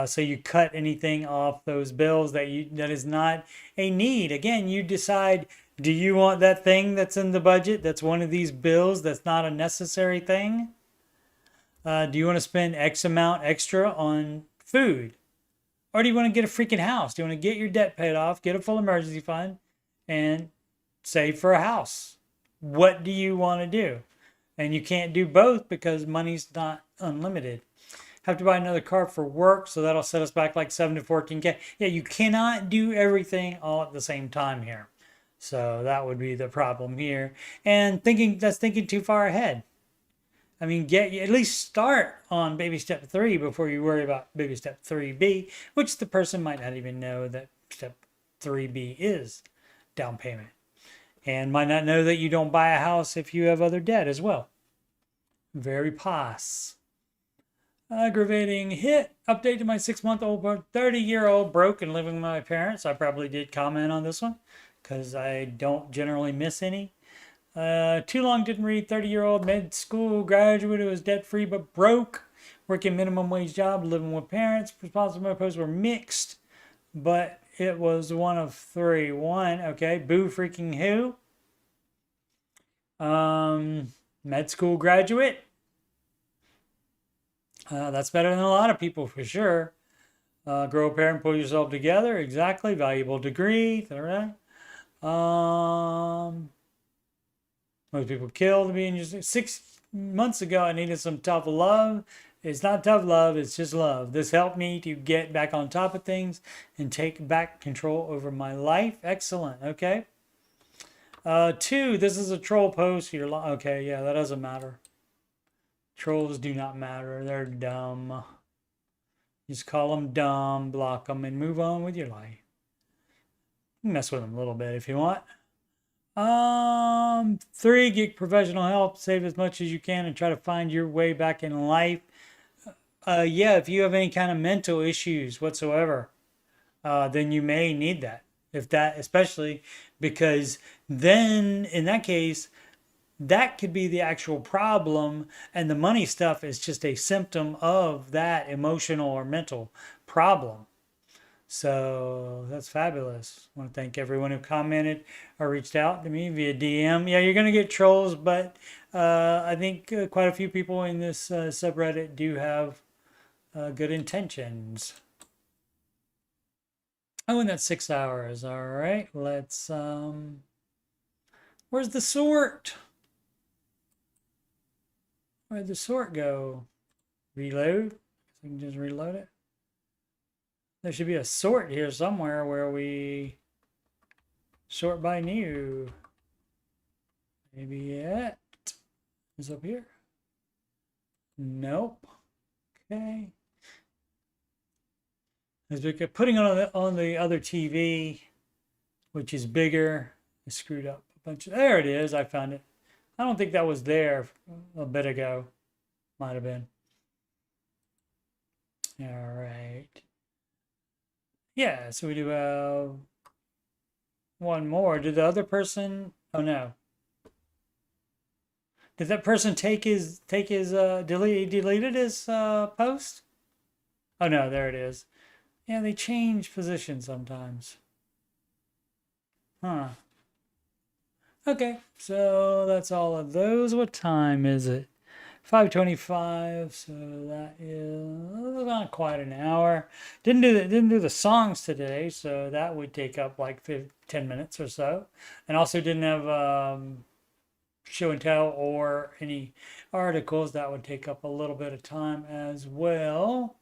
So you cut anything off those bills that is not a need. Again, you decide, do you want that thing that's in the budget that's one of these bills that's not a necessary thing? Do you want to spend X amount extra on food? Or do you want to get a freaking house? Do you want to get your debt paid off, get a full emergency fund, and save for a house? What do you want to do? And you can't do both because money's not unlimited. Have to buy another car for work, so that'll set us back like 7 to 14K. Yeah, you cannot do everything all at the same time here. So that would be the problem here. And that's thinking too far ahead. I mean, at least start on baby step 3 before you worry about baby step 3B, which the person might not even know that step 3B is down payment, and might not know that you don't buy a house if you have other debt as well. Very pos. Aggravating hit. Update to my 6-month-old, 30-year-old broke and living with my parents. I probably did comment on this one because I don't generally miss any. Too long didn't read. 30-year-old med school graduate who was debt-free but broke. Working minimum wage job, living with parents. Responsible posts were mixed, but it was one of 3. 1, okay. Boo freaking who? Med school graduate. That's better than a lot of people for sure. Grow a pair and pull yourself together. Exactly. Valuable degree. Most people killed being 6 months ago. I needed some tough love. It's not tough love. It's just love. This helped me to get back on top of things and take back control over my life. Excellent. Okay. 2, this is a troll post. Okay. Yeah, that doesn't matter. Trolls do not matter. They're dumb. Just call them dumb, block them, and move on with your life. Mess with them a little bit if you want. 3, get professional help. Save as much as you can and try to find your way back in life. Yeah, if you have any kind of mental issues whatsoever, then you may need that. If that, especially because then in that case, that could be the actual problem, and the money stuff is just a symptom of that emotional or mental problem. So that's fabulous. I want to thank everyone who commented or reached out to me via DM. Yeah, you're going to get trolls, but I think quite a few people in this subreddit do have good intentions. Oh, and that's 6 hours. All right, let's, where's the sort? Where'd the sort go? Reload. I can just reload it. There should be a sort here somewhere where we sort by new. Maybe it is up here. Nope. Okay. As we kept putting on the other TV, which is bigger, I screwed up a bunch. There it is. I found it. I don't think that was there a bit ago. Might have been. All right. Yeah, so we do have one more. Did the other person? Oh no. Did that person take his deleted his post? Oh no, there it is. Yeah, they change position sometimes. Huh. Okay, so that's all of those. What time is it? 5:25, so that is not quite an hour. Didn't do the songs today, so that would take up like 10 minutes or so. And also didn't have show and tell or any articles. That would take up a little bit of time as well.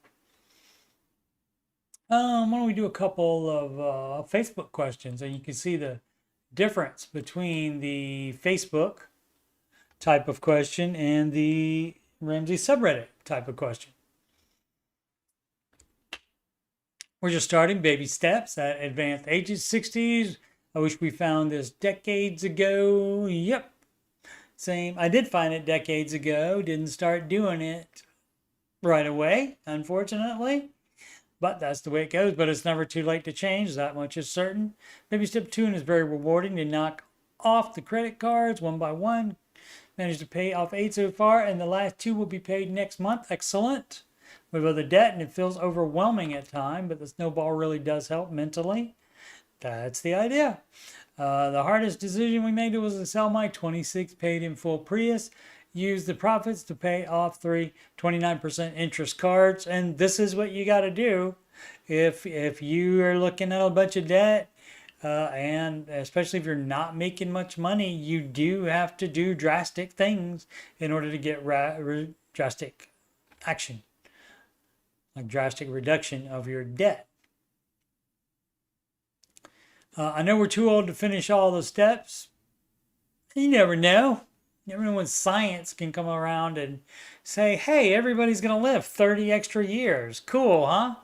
Why don't we do a couple of Facebook questions, and you can see the difference between the Facebook type of question and the Ramsey subreddit type of question. We're just starting baby steps at advanced ages 60s. I wish we found this decades ago. Yep. Same. I did find it decades ago. Didn't start doing it right away, unfortunately. But that's the way it goes. But it's never too late to change. That much is certain. Baby step 2 is very rewarding to knock off the credit cards one by one. Managed to pay off 8 so far, and the last 2 will be paid next month. Excellent. We have other debt, and it feels overwhelming at times, but the snowball really does help mentally. That's the idea. The hardest decision we made was to sell my 26 paid in full Prius, use the profits to pay off 3 29% interest cards, and this is what you got to do if you are looking at a bunch of debt. And especially if you're not making much money, you do have to do drastic things in order to get drastic action, like drastic reduction of your debt. I know we're too old to finish all the steps. You never know. You never know when science can come around and say, hey, everybody's going to live 30 extra years. Cool, huh?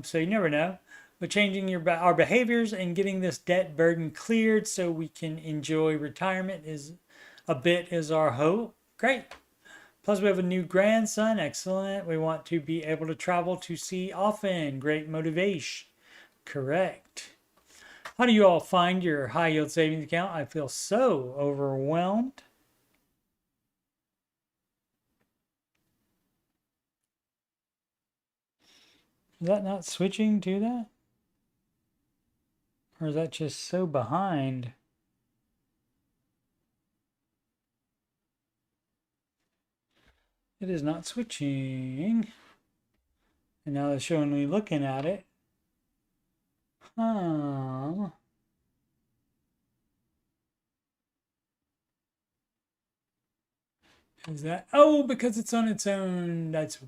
So you never know. But changing our behaviors and getting this debt burden cleared so we can enjoy retirement is our hope. Great. Plus we have a new grandson. Excellent. We want to be able to travel to see often. Great motivation. Correct. How do you all find your high yield savings account? I feel so overwhelmed. Is that not switching to that? Or is that just so behind? It is not switching. And now it's showing me looking at it. Huh. Is that? Oh, because it's on its own. That's.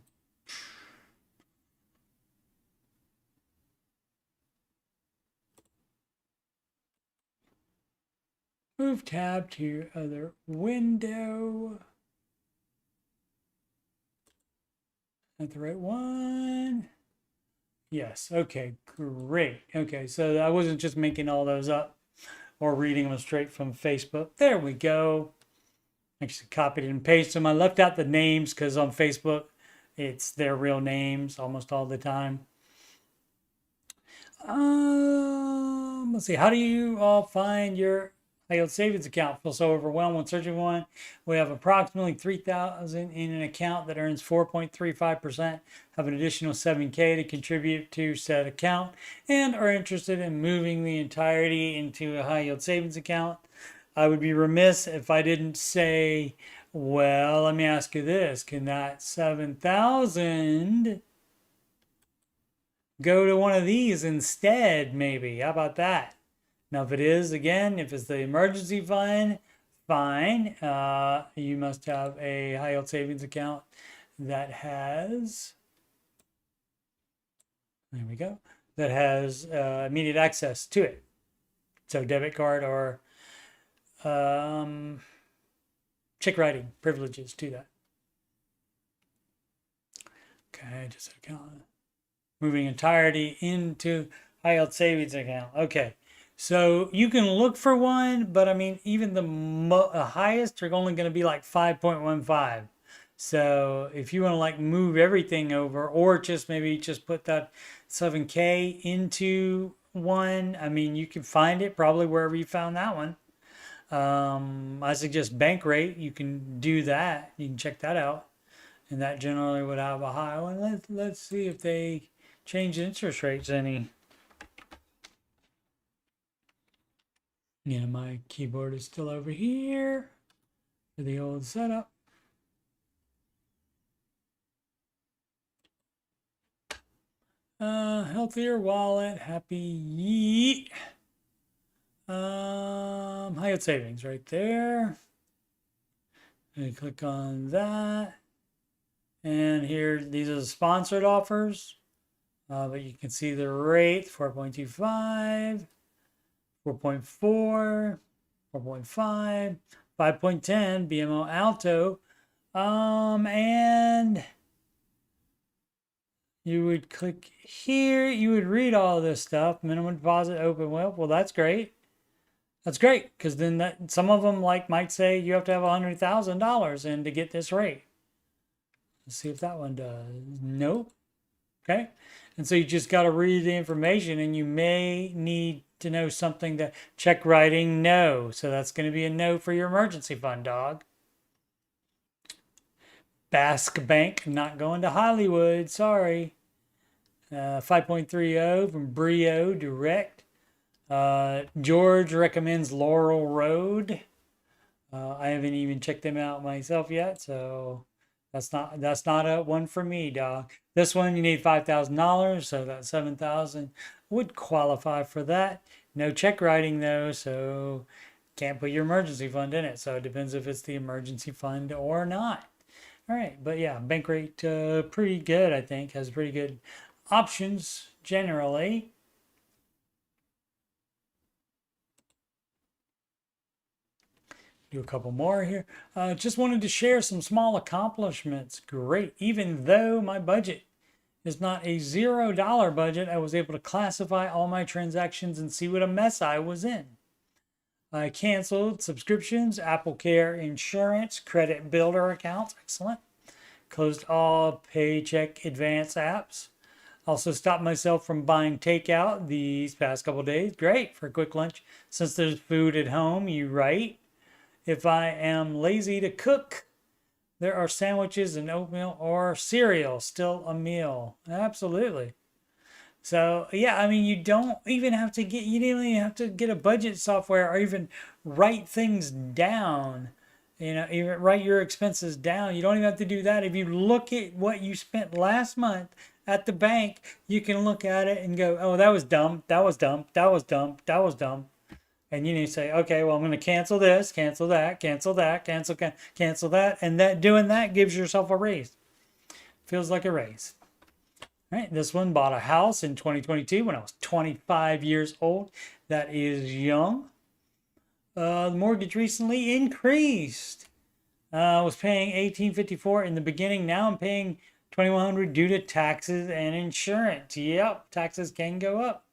Move tab to other window. Not the right one. Yes. Okay, great. Okay, so I wasn't just making all those up or reading them straight from Facebook. There we go. Actually copied and pasted them. I left out the names because on Facebook, it's their real names almost all the time. Let's see. How do you all find your high yield savings account? Feel so overwhelmed when searching one. We have approximately 3,000 in an account that earns 4.35%. Have an additional 7K to contribute to said account, and are interested in moving the entirety into a high yield savings account. I would be remiss if I didn't say, well, let me ask you this. Can that 7,000 go to one of these instead, maybe? How about that? Now, if it is, again, if it's the emergency fund, fine. You must have a high yield savings account that has, there we go, that has immediate access to it. So debit card or check writing privileges to that. Okay, just account. Moving entirety into high yield savings account. Okay, so you can look for one, but I mean, even the highest are only going to be like 5.15. So if you want to like move everything over, or just maybe just put that 7K into one, I mean, you can find it probably wherever you found that one. I suggest Bankrate. You can do that. You can check that out, and that generally would have a high one. Let's see if they change interest rates any. Yeah, my keyboard is still over here for the old setup. Healthier wallet, happy yeet. High yield savings right there. And click on that. And here, these are the sponsored offers. But you can see the rate, 4.25, 4.4, 4.5, 5.10, BMO Alto. And you would click here, you would read all this stuff, minimum deposit, open web. Well, that's great. That's great, because then that, some of them like might say you have to have $100,000 in to get this rate. Let's see if that one does. Nope. Okay. And so you just got to read the information, and you may need to know something that check writing no. So that's going to be a no for your emergency fund, dog. Basque Bank, not going to Hollywood. Sorry. 5.30 from Brio Direct. George recommends Laurel Road. I haven't even checked them out myself yet, so that's not a one for me, dog. This one you need $5,000, so that 7,000 would qualify for that. No check writing though, so can't put your emergency fund in it. So it depends if it's the emergency fund or not. All right, but yeah, Bankrate pretty good, I think, has pretty good options generally. Do a couple more here. Just wanted to share some small accomplishments. Great. Even though my budget is not a $0 budget, I was able to classify all my transactions and see what a mess I was in. I canceled subscriptions, Apple Care insurance, credit builder accounts. Excellent. Closed all paycheck advance apps. Also stopped myself from buying takeout these past couple days. Great for a quick lunch. Since there's food at home, you write. If I am lazy to cook, there are sandwiches and oatmeal or cereal, still a meal. Absolutely. So yeah, I mean, you don't even have to get, you don't even have to get a budget software or even write things down. You know, even write your expenses down. You don't even have to do that. If you look at what you spent last month at the bank, you can look at it and go, oh, that was dumb. That was dumb. That was dumb. That was dumb. And you need to say, okay, well, I'm going to cancel this, cancel that, cancel that, cancel that. And that doing that gives yourself a raise. Feels like a raise. All right, this one bought a house in 2022 when I was 25 years old. That is young. The mortgage recently increased. I was paying $1,854 in the beginning. Now I'm paying $2,100 due to taxes and insurance. Yep, taxes can go up,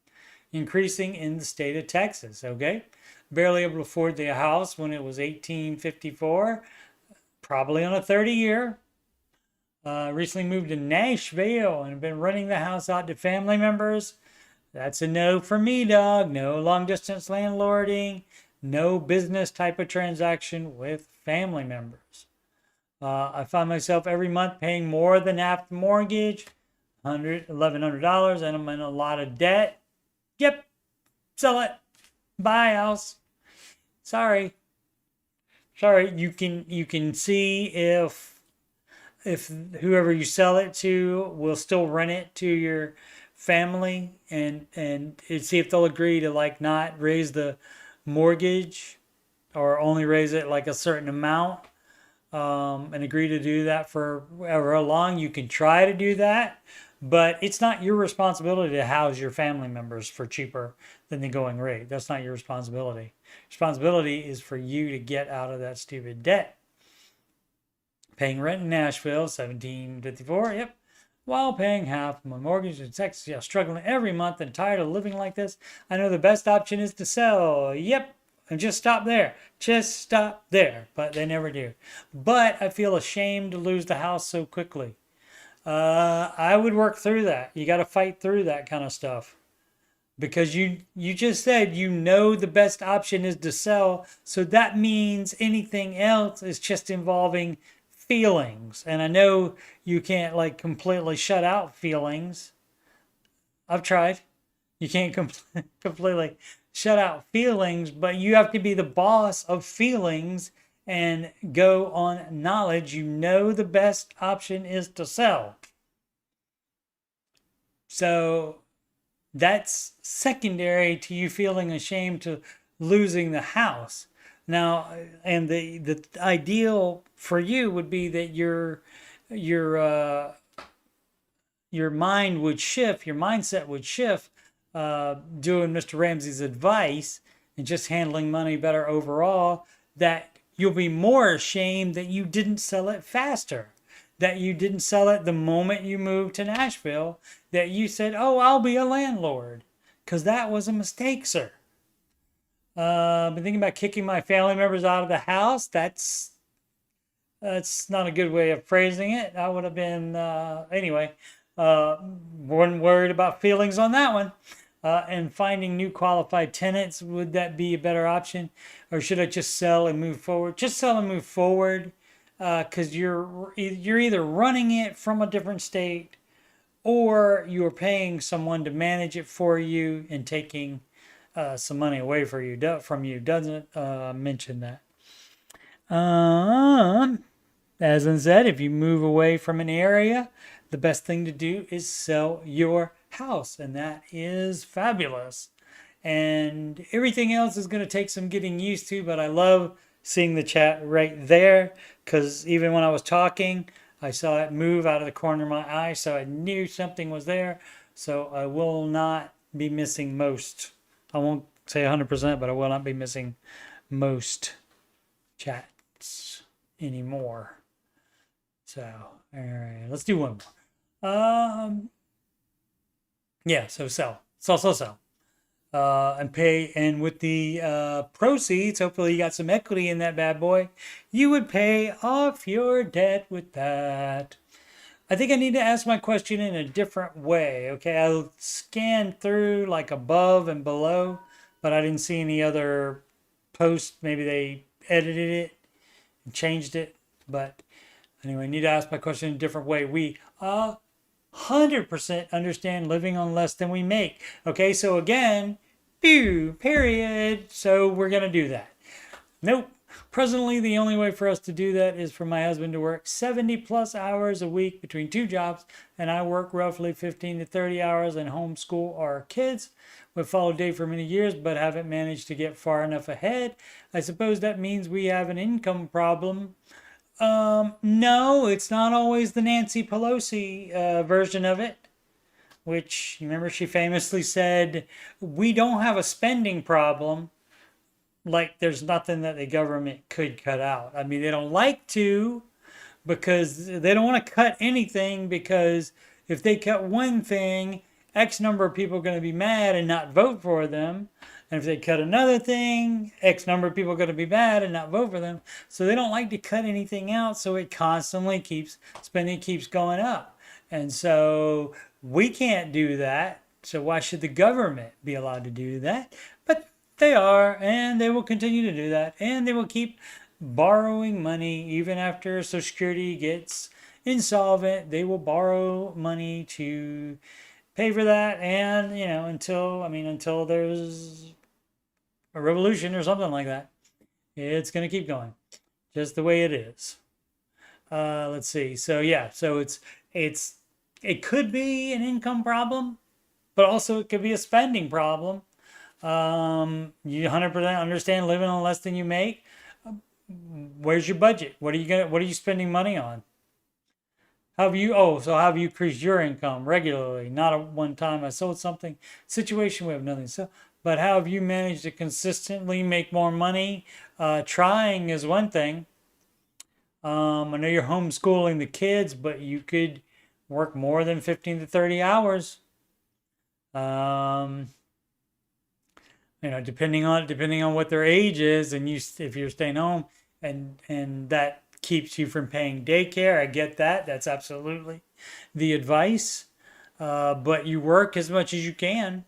increasing in the state of Texas. Okay, barely able to afford the house when it was 1854, probably on a 30-year. Recently moved to Nashville and have been renting the house out to family members. That's a no for me, dog. No long distance landlording. No business type of transaction with family members. I find myself every month paying more than half the mortgage, $1,100, and I'm in a lot of debt. Yep, sell it, buy a house. Sorry. You can see if whoever you sell it to will still rent it to your family, and see if they'll agree to like not raise the mortgage or only raise it like a certain amount, and agree to do that for however long. You can try to do that, but it's not your responsibility to house your family members for cheaper than the going rate. That's not your responsibility. Responsibility is for you to get out of that stupid debt. Paying rent in Nashville, $1,754. Yep. While paying half my mortgage in Texas. Yeah, struggling every month and tired of living like this. I know the best option is to sell. Yep. And just stop there. Just stop there. But they never do. But I feel ashamed to lose the house so quickly. I would work through that. You got to fight through that kind of stuff. Because you just said you know the best option is to sell. So that means anything else is just involving feelings. And I know you can't like completely shut out feelings. I've tried. You can't completely shut out feelings, but you have to be the boss of feelings and go on knowledge. You know the best option is to sell. So that's secondary to you feeling ashamed to losing the house. Now, and the ideal for you would be that your mind would shift, your mindset would shift, doing Mr. Ramsey's advice and just handling money better overall, that you'll be more ashamed that you didn't sell it faster, that you didn't sell it the moment you moved to Nashville, that you said, oh, I'll be a landlord, because that was a mistake, sir. I've been thinking about kicking my family members out of the house. That's not a good way of phrasing it. I would have been, anyway, wasn't worried about feelings on that one. And finding new qualified tenants, would that be a better option? Or should I just sell and move forward? Just sell and move forward, because you're either running it from a different state, or you're paying someone to manage it for you and taking some money away from you. Doesn't mention that. As I said, if you move away from an area, the best thing to do is sell your house, and that is fabulous. And everything else is going to take some getting used to, but I love seeing the chat right there, because even when I was talking, I saw it move out of the corner of my eye, so I knew something was there. So I will not be missing most. I won't say 100%, but I will not be missing most chats anymore. So, all right, let's do one more. Yeah, so sell. And pay, and with the proceeds, hopefully you got some equity in that bad boy, you would pay off your debt with that. I think I need to ask my question in a different way. Okay, I scanned through like above and below, but I didn't see any other posts. Maybe they edited it and changed it. But anyway, I need to ask my question in a different way. We 100% understand living on less than we make. Okay, so again, period. So we're going to do that. Nope. Presently, the only way for us to do that is for my husband to work 70 plus hours a week between two jobs, and I work roughly 15 to 30 hours and homeschool our kids. We've followed Dave for many years, but haven't managed to get far enough ahead. I suppose that means we have an income problem. No, it's not always the Nancy Pelosi version of it, which, remember, she famously said, we don't have a spending problem. Like there's nothing that the government could cut out. I mean, they don't like to, because they don't want to cut anything, because if they cut one thing, X number of people are going to be mad and not vote for them. And if they cut another thing, X number of people are going to be mad and not vote for them. So they don't like to cut anything out. So it constantly keeps, spending keeps going up. And so we can't do that. So why should the government be allowed to do that? But they are, and they will continue to do that. And they will keep borrowing money even after Social Security gets insolvent. They will borrow money to pay for that. And, you know, until there's a revolution or something like that, it's going to keep going just the way it is. Let's see. So yeah, so it could be an income problem, but also it could be a spending problem. You 100% understand living on less than you make. Where's your budget? What are you spending money on? How have you increased your income regularly? Not at one time I sold something. Situation, we have nothing. So, but how have you managed to consistently make more money? Trying is one thing. I know you're homeschooling the kids, but you could work more than 15 to 30 hours. Depending on what their age is, and if you're staying home, and that keeps you from paying daycare. I get that. That's absolutely the advice. But you work as much as you can.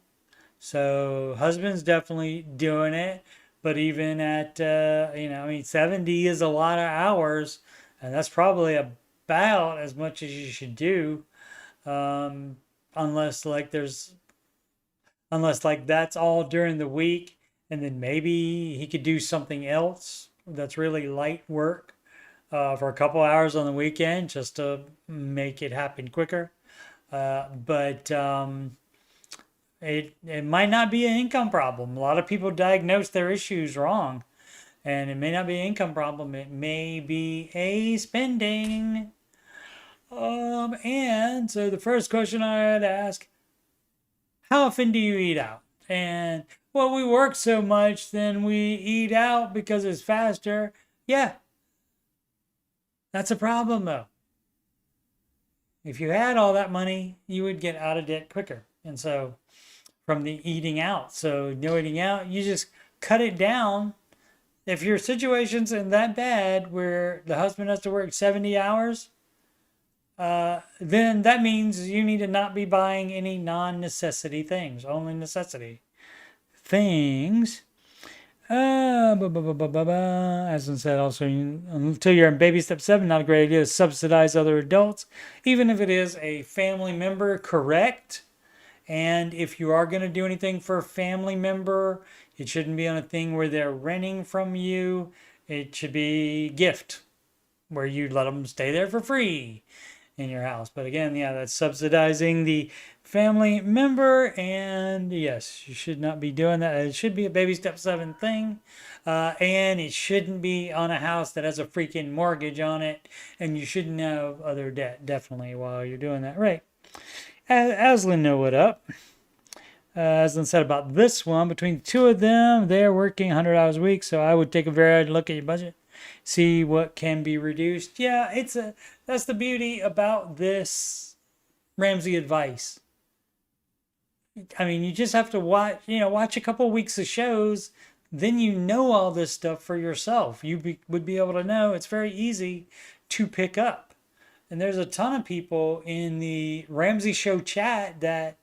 So husband's definitely doing it. But even at 70 is a lot of hours, and that's probably about as much as you should do, unless that's all during the week, and then maybe he could do something else that's really light work for a couple hours on the weekend just to make it happen quicker. But it might not be an income problem. A lot of people diagnose their issues wrong, and it may not be an income problem. It may be a spending. And so the first question I would ask: how often do you eat out? And well, we work so much, then we eat out because it's faster. Yeah, that's a problem though. If you had all that money, you would get out of debt quicker. And so from the eating out. So no eating out, you just cut it down. If your situation's in that bad where the husband has to work 70 hours, then that means you need to not be buying any non-necessity things, only necessity things. As I said, also, until you're in baby step 7, not a great idea to subsidize other adults, even if it is a family member, correct? And if you are going to do anything for a family member, it shouldn't be on a thing where they're renting from you. It should be gift, where you let them stay there for free in your house. But again, yeah, that's subsidizing the family member, and yes, you should not be doing that. It should be a baby step 7 thing, and it shouldn't be on a house that has a freaking mortgage on it, and you shouldn't have other debt, definitely, while you're doing that. Right. Aslan, know what up. Aslan said about this one, between the two of them, they're working 100 hours a week, so I would take a very hard look at your budget, see what can be reduced. Yeah, that's the beauty about this Ramsey advice. I mean, you just have to watch a couple of weeks of shows, then you know all this stuff for yourself. You would be able to know. It's very easy to pick up. And there's a ton of people in the Ramsey Show chat that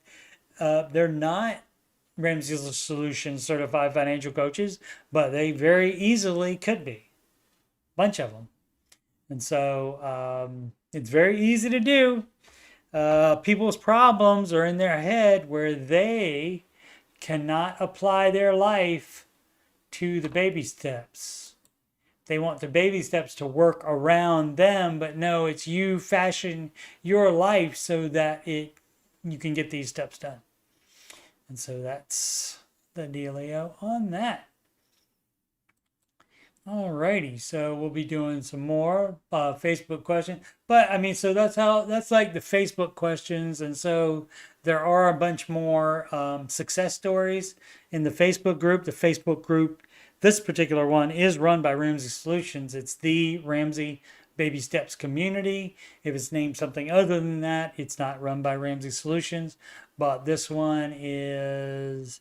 they're not Ramsey Solutions certified financial coaches, but they very easily could be. Bunch of them. And so it's very easy to do. People's problems are in their head where they cannot apply their life to the baby steps. They want the baby steps to work around them, but no, it's you fashion your life so that you can get these steps done. And so that's the dealio on that. Alrighty, so we'll be doing some more Facebook questions. But I mean, so that's like the Facebook questions. And so there are a bunch more success stories in the Facebook group. The Facebook group, this particular one, is run by Ramsey Solutions. It's the Ramsey Baby Steps community. If it's named something other than that, it's not run by Ramsey Solutions, but this one is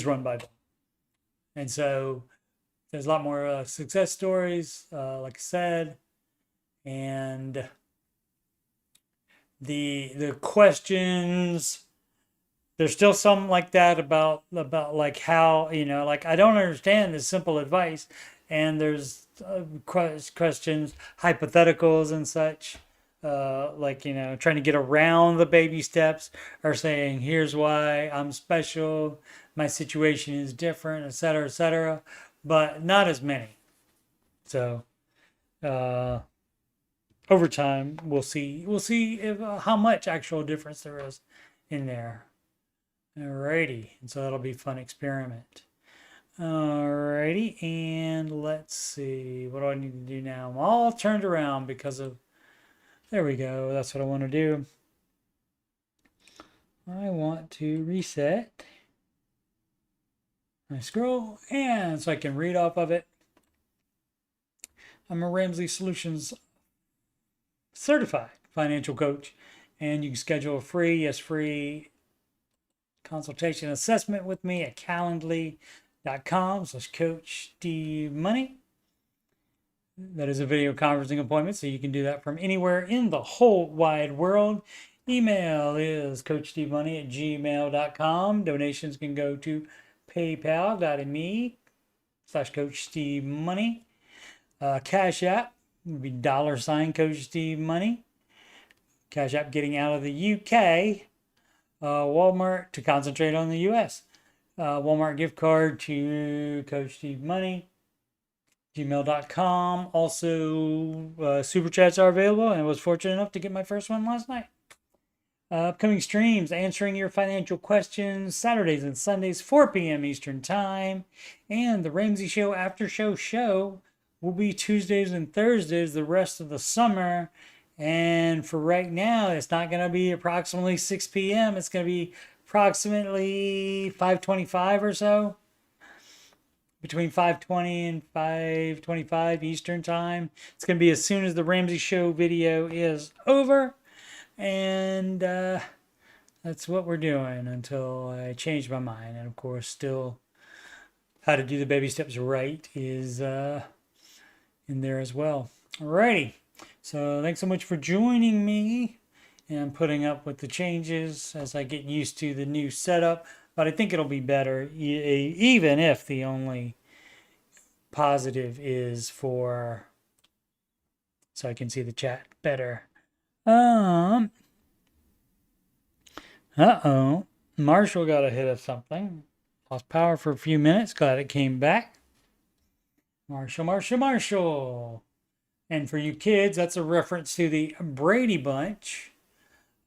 run by them. And so there's a lot more success stories, like I said, and the questions. There's still some like that about like how, like I don't understand this simple advice, and there's questions, hypotheticals and such, like trying to get around the baby steps, or saying here's why I'm special, my situation is different, etc., but not as many. So over time we'll see if how much actual difference there is in there. Alrighty, and so that'll be a fun experiment. Alrighty, and let's see, what do I need to do now? I'm all turned around because of, there we go, that's what I want to do. I want to reset my scroll, and so I can read off of it. I'm a Ramsey Solutions certified financial coach, and you can schedule a free consultation assessment with me at calendly.com/coachstevemoney. That is a video conferencing appointment, so you can do that from anywhere in the whole wide world. Email is coachstevemoney@gmail.com. Donations can go to paypal.me/coachstevemoney. Cash App would be $CoachSteveMoney. Cash App getting out of the UK. Walmart to concentrate on the US. Walmart gift card to Coach Steve Money. gmail.com. Also, super chats are available, and I was fortunate enough to get my first one last night. Upcoming streams, answering your financial questions, Saturdays and Sundays, 4 p.m. Eastern Time. And the Ramsey Show Aftershow show will be Tuesdays and Thursdays the rest of the summer. And for right now, it's not going to be approximately 6 p.m. It's going to be approximately 5:25 or so. Between 5:20 and 5:25 Eastern Time. It's going to be as soon as the Ramsey Show video is over. And that's what we're doing until I change my mind. And of course, still how to do the baby steps right is in there as well. Alrighty. So thanks so much for joining me and putting up with the changes as I get used to the new setup. But I think it'll be better, even if the only positive is for, so I can see the chat better. Marshall got a hit of something. Lost power for a few minutes. Glad it came back. Marshall. And for you kids, that's a reference to the Brady Bunch.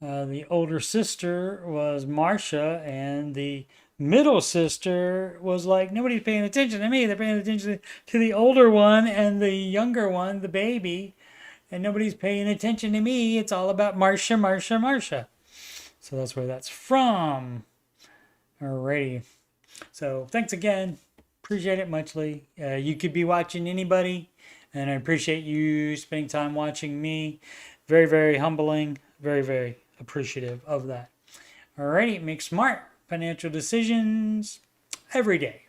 The older sister was Marcia, and the middle sister was like, nobody's paying attention to me. They're paying attention to the older one and the younger one, the baby. And nobody's paying attention to me. It's all about Marcia. So that's where that's from. Alrighty. So thanks again. Appreciate it muchly. You could be watching anybody, and I appreciate you spending time watching me. Very, very humbling. Very, very appreciative of that. Alrighty. Make smart financial decisions every day.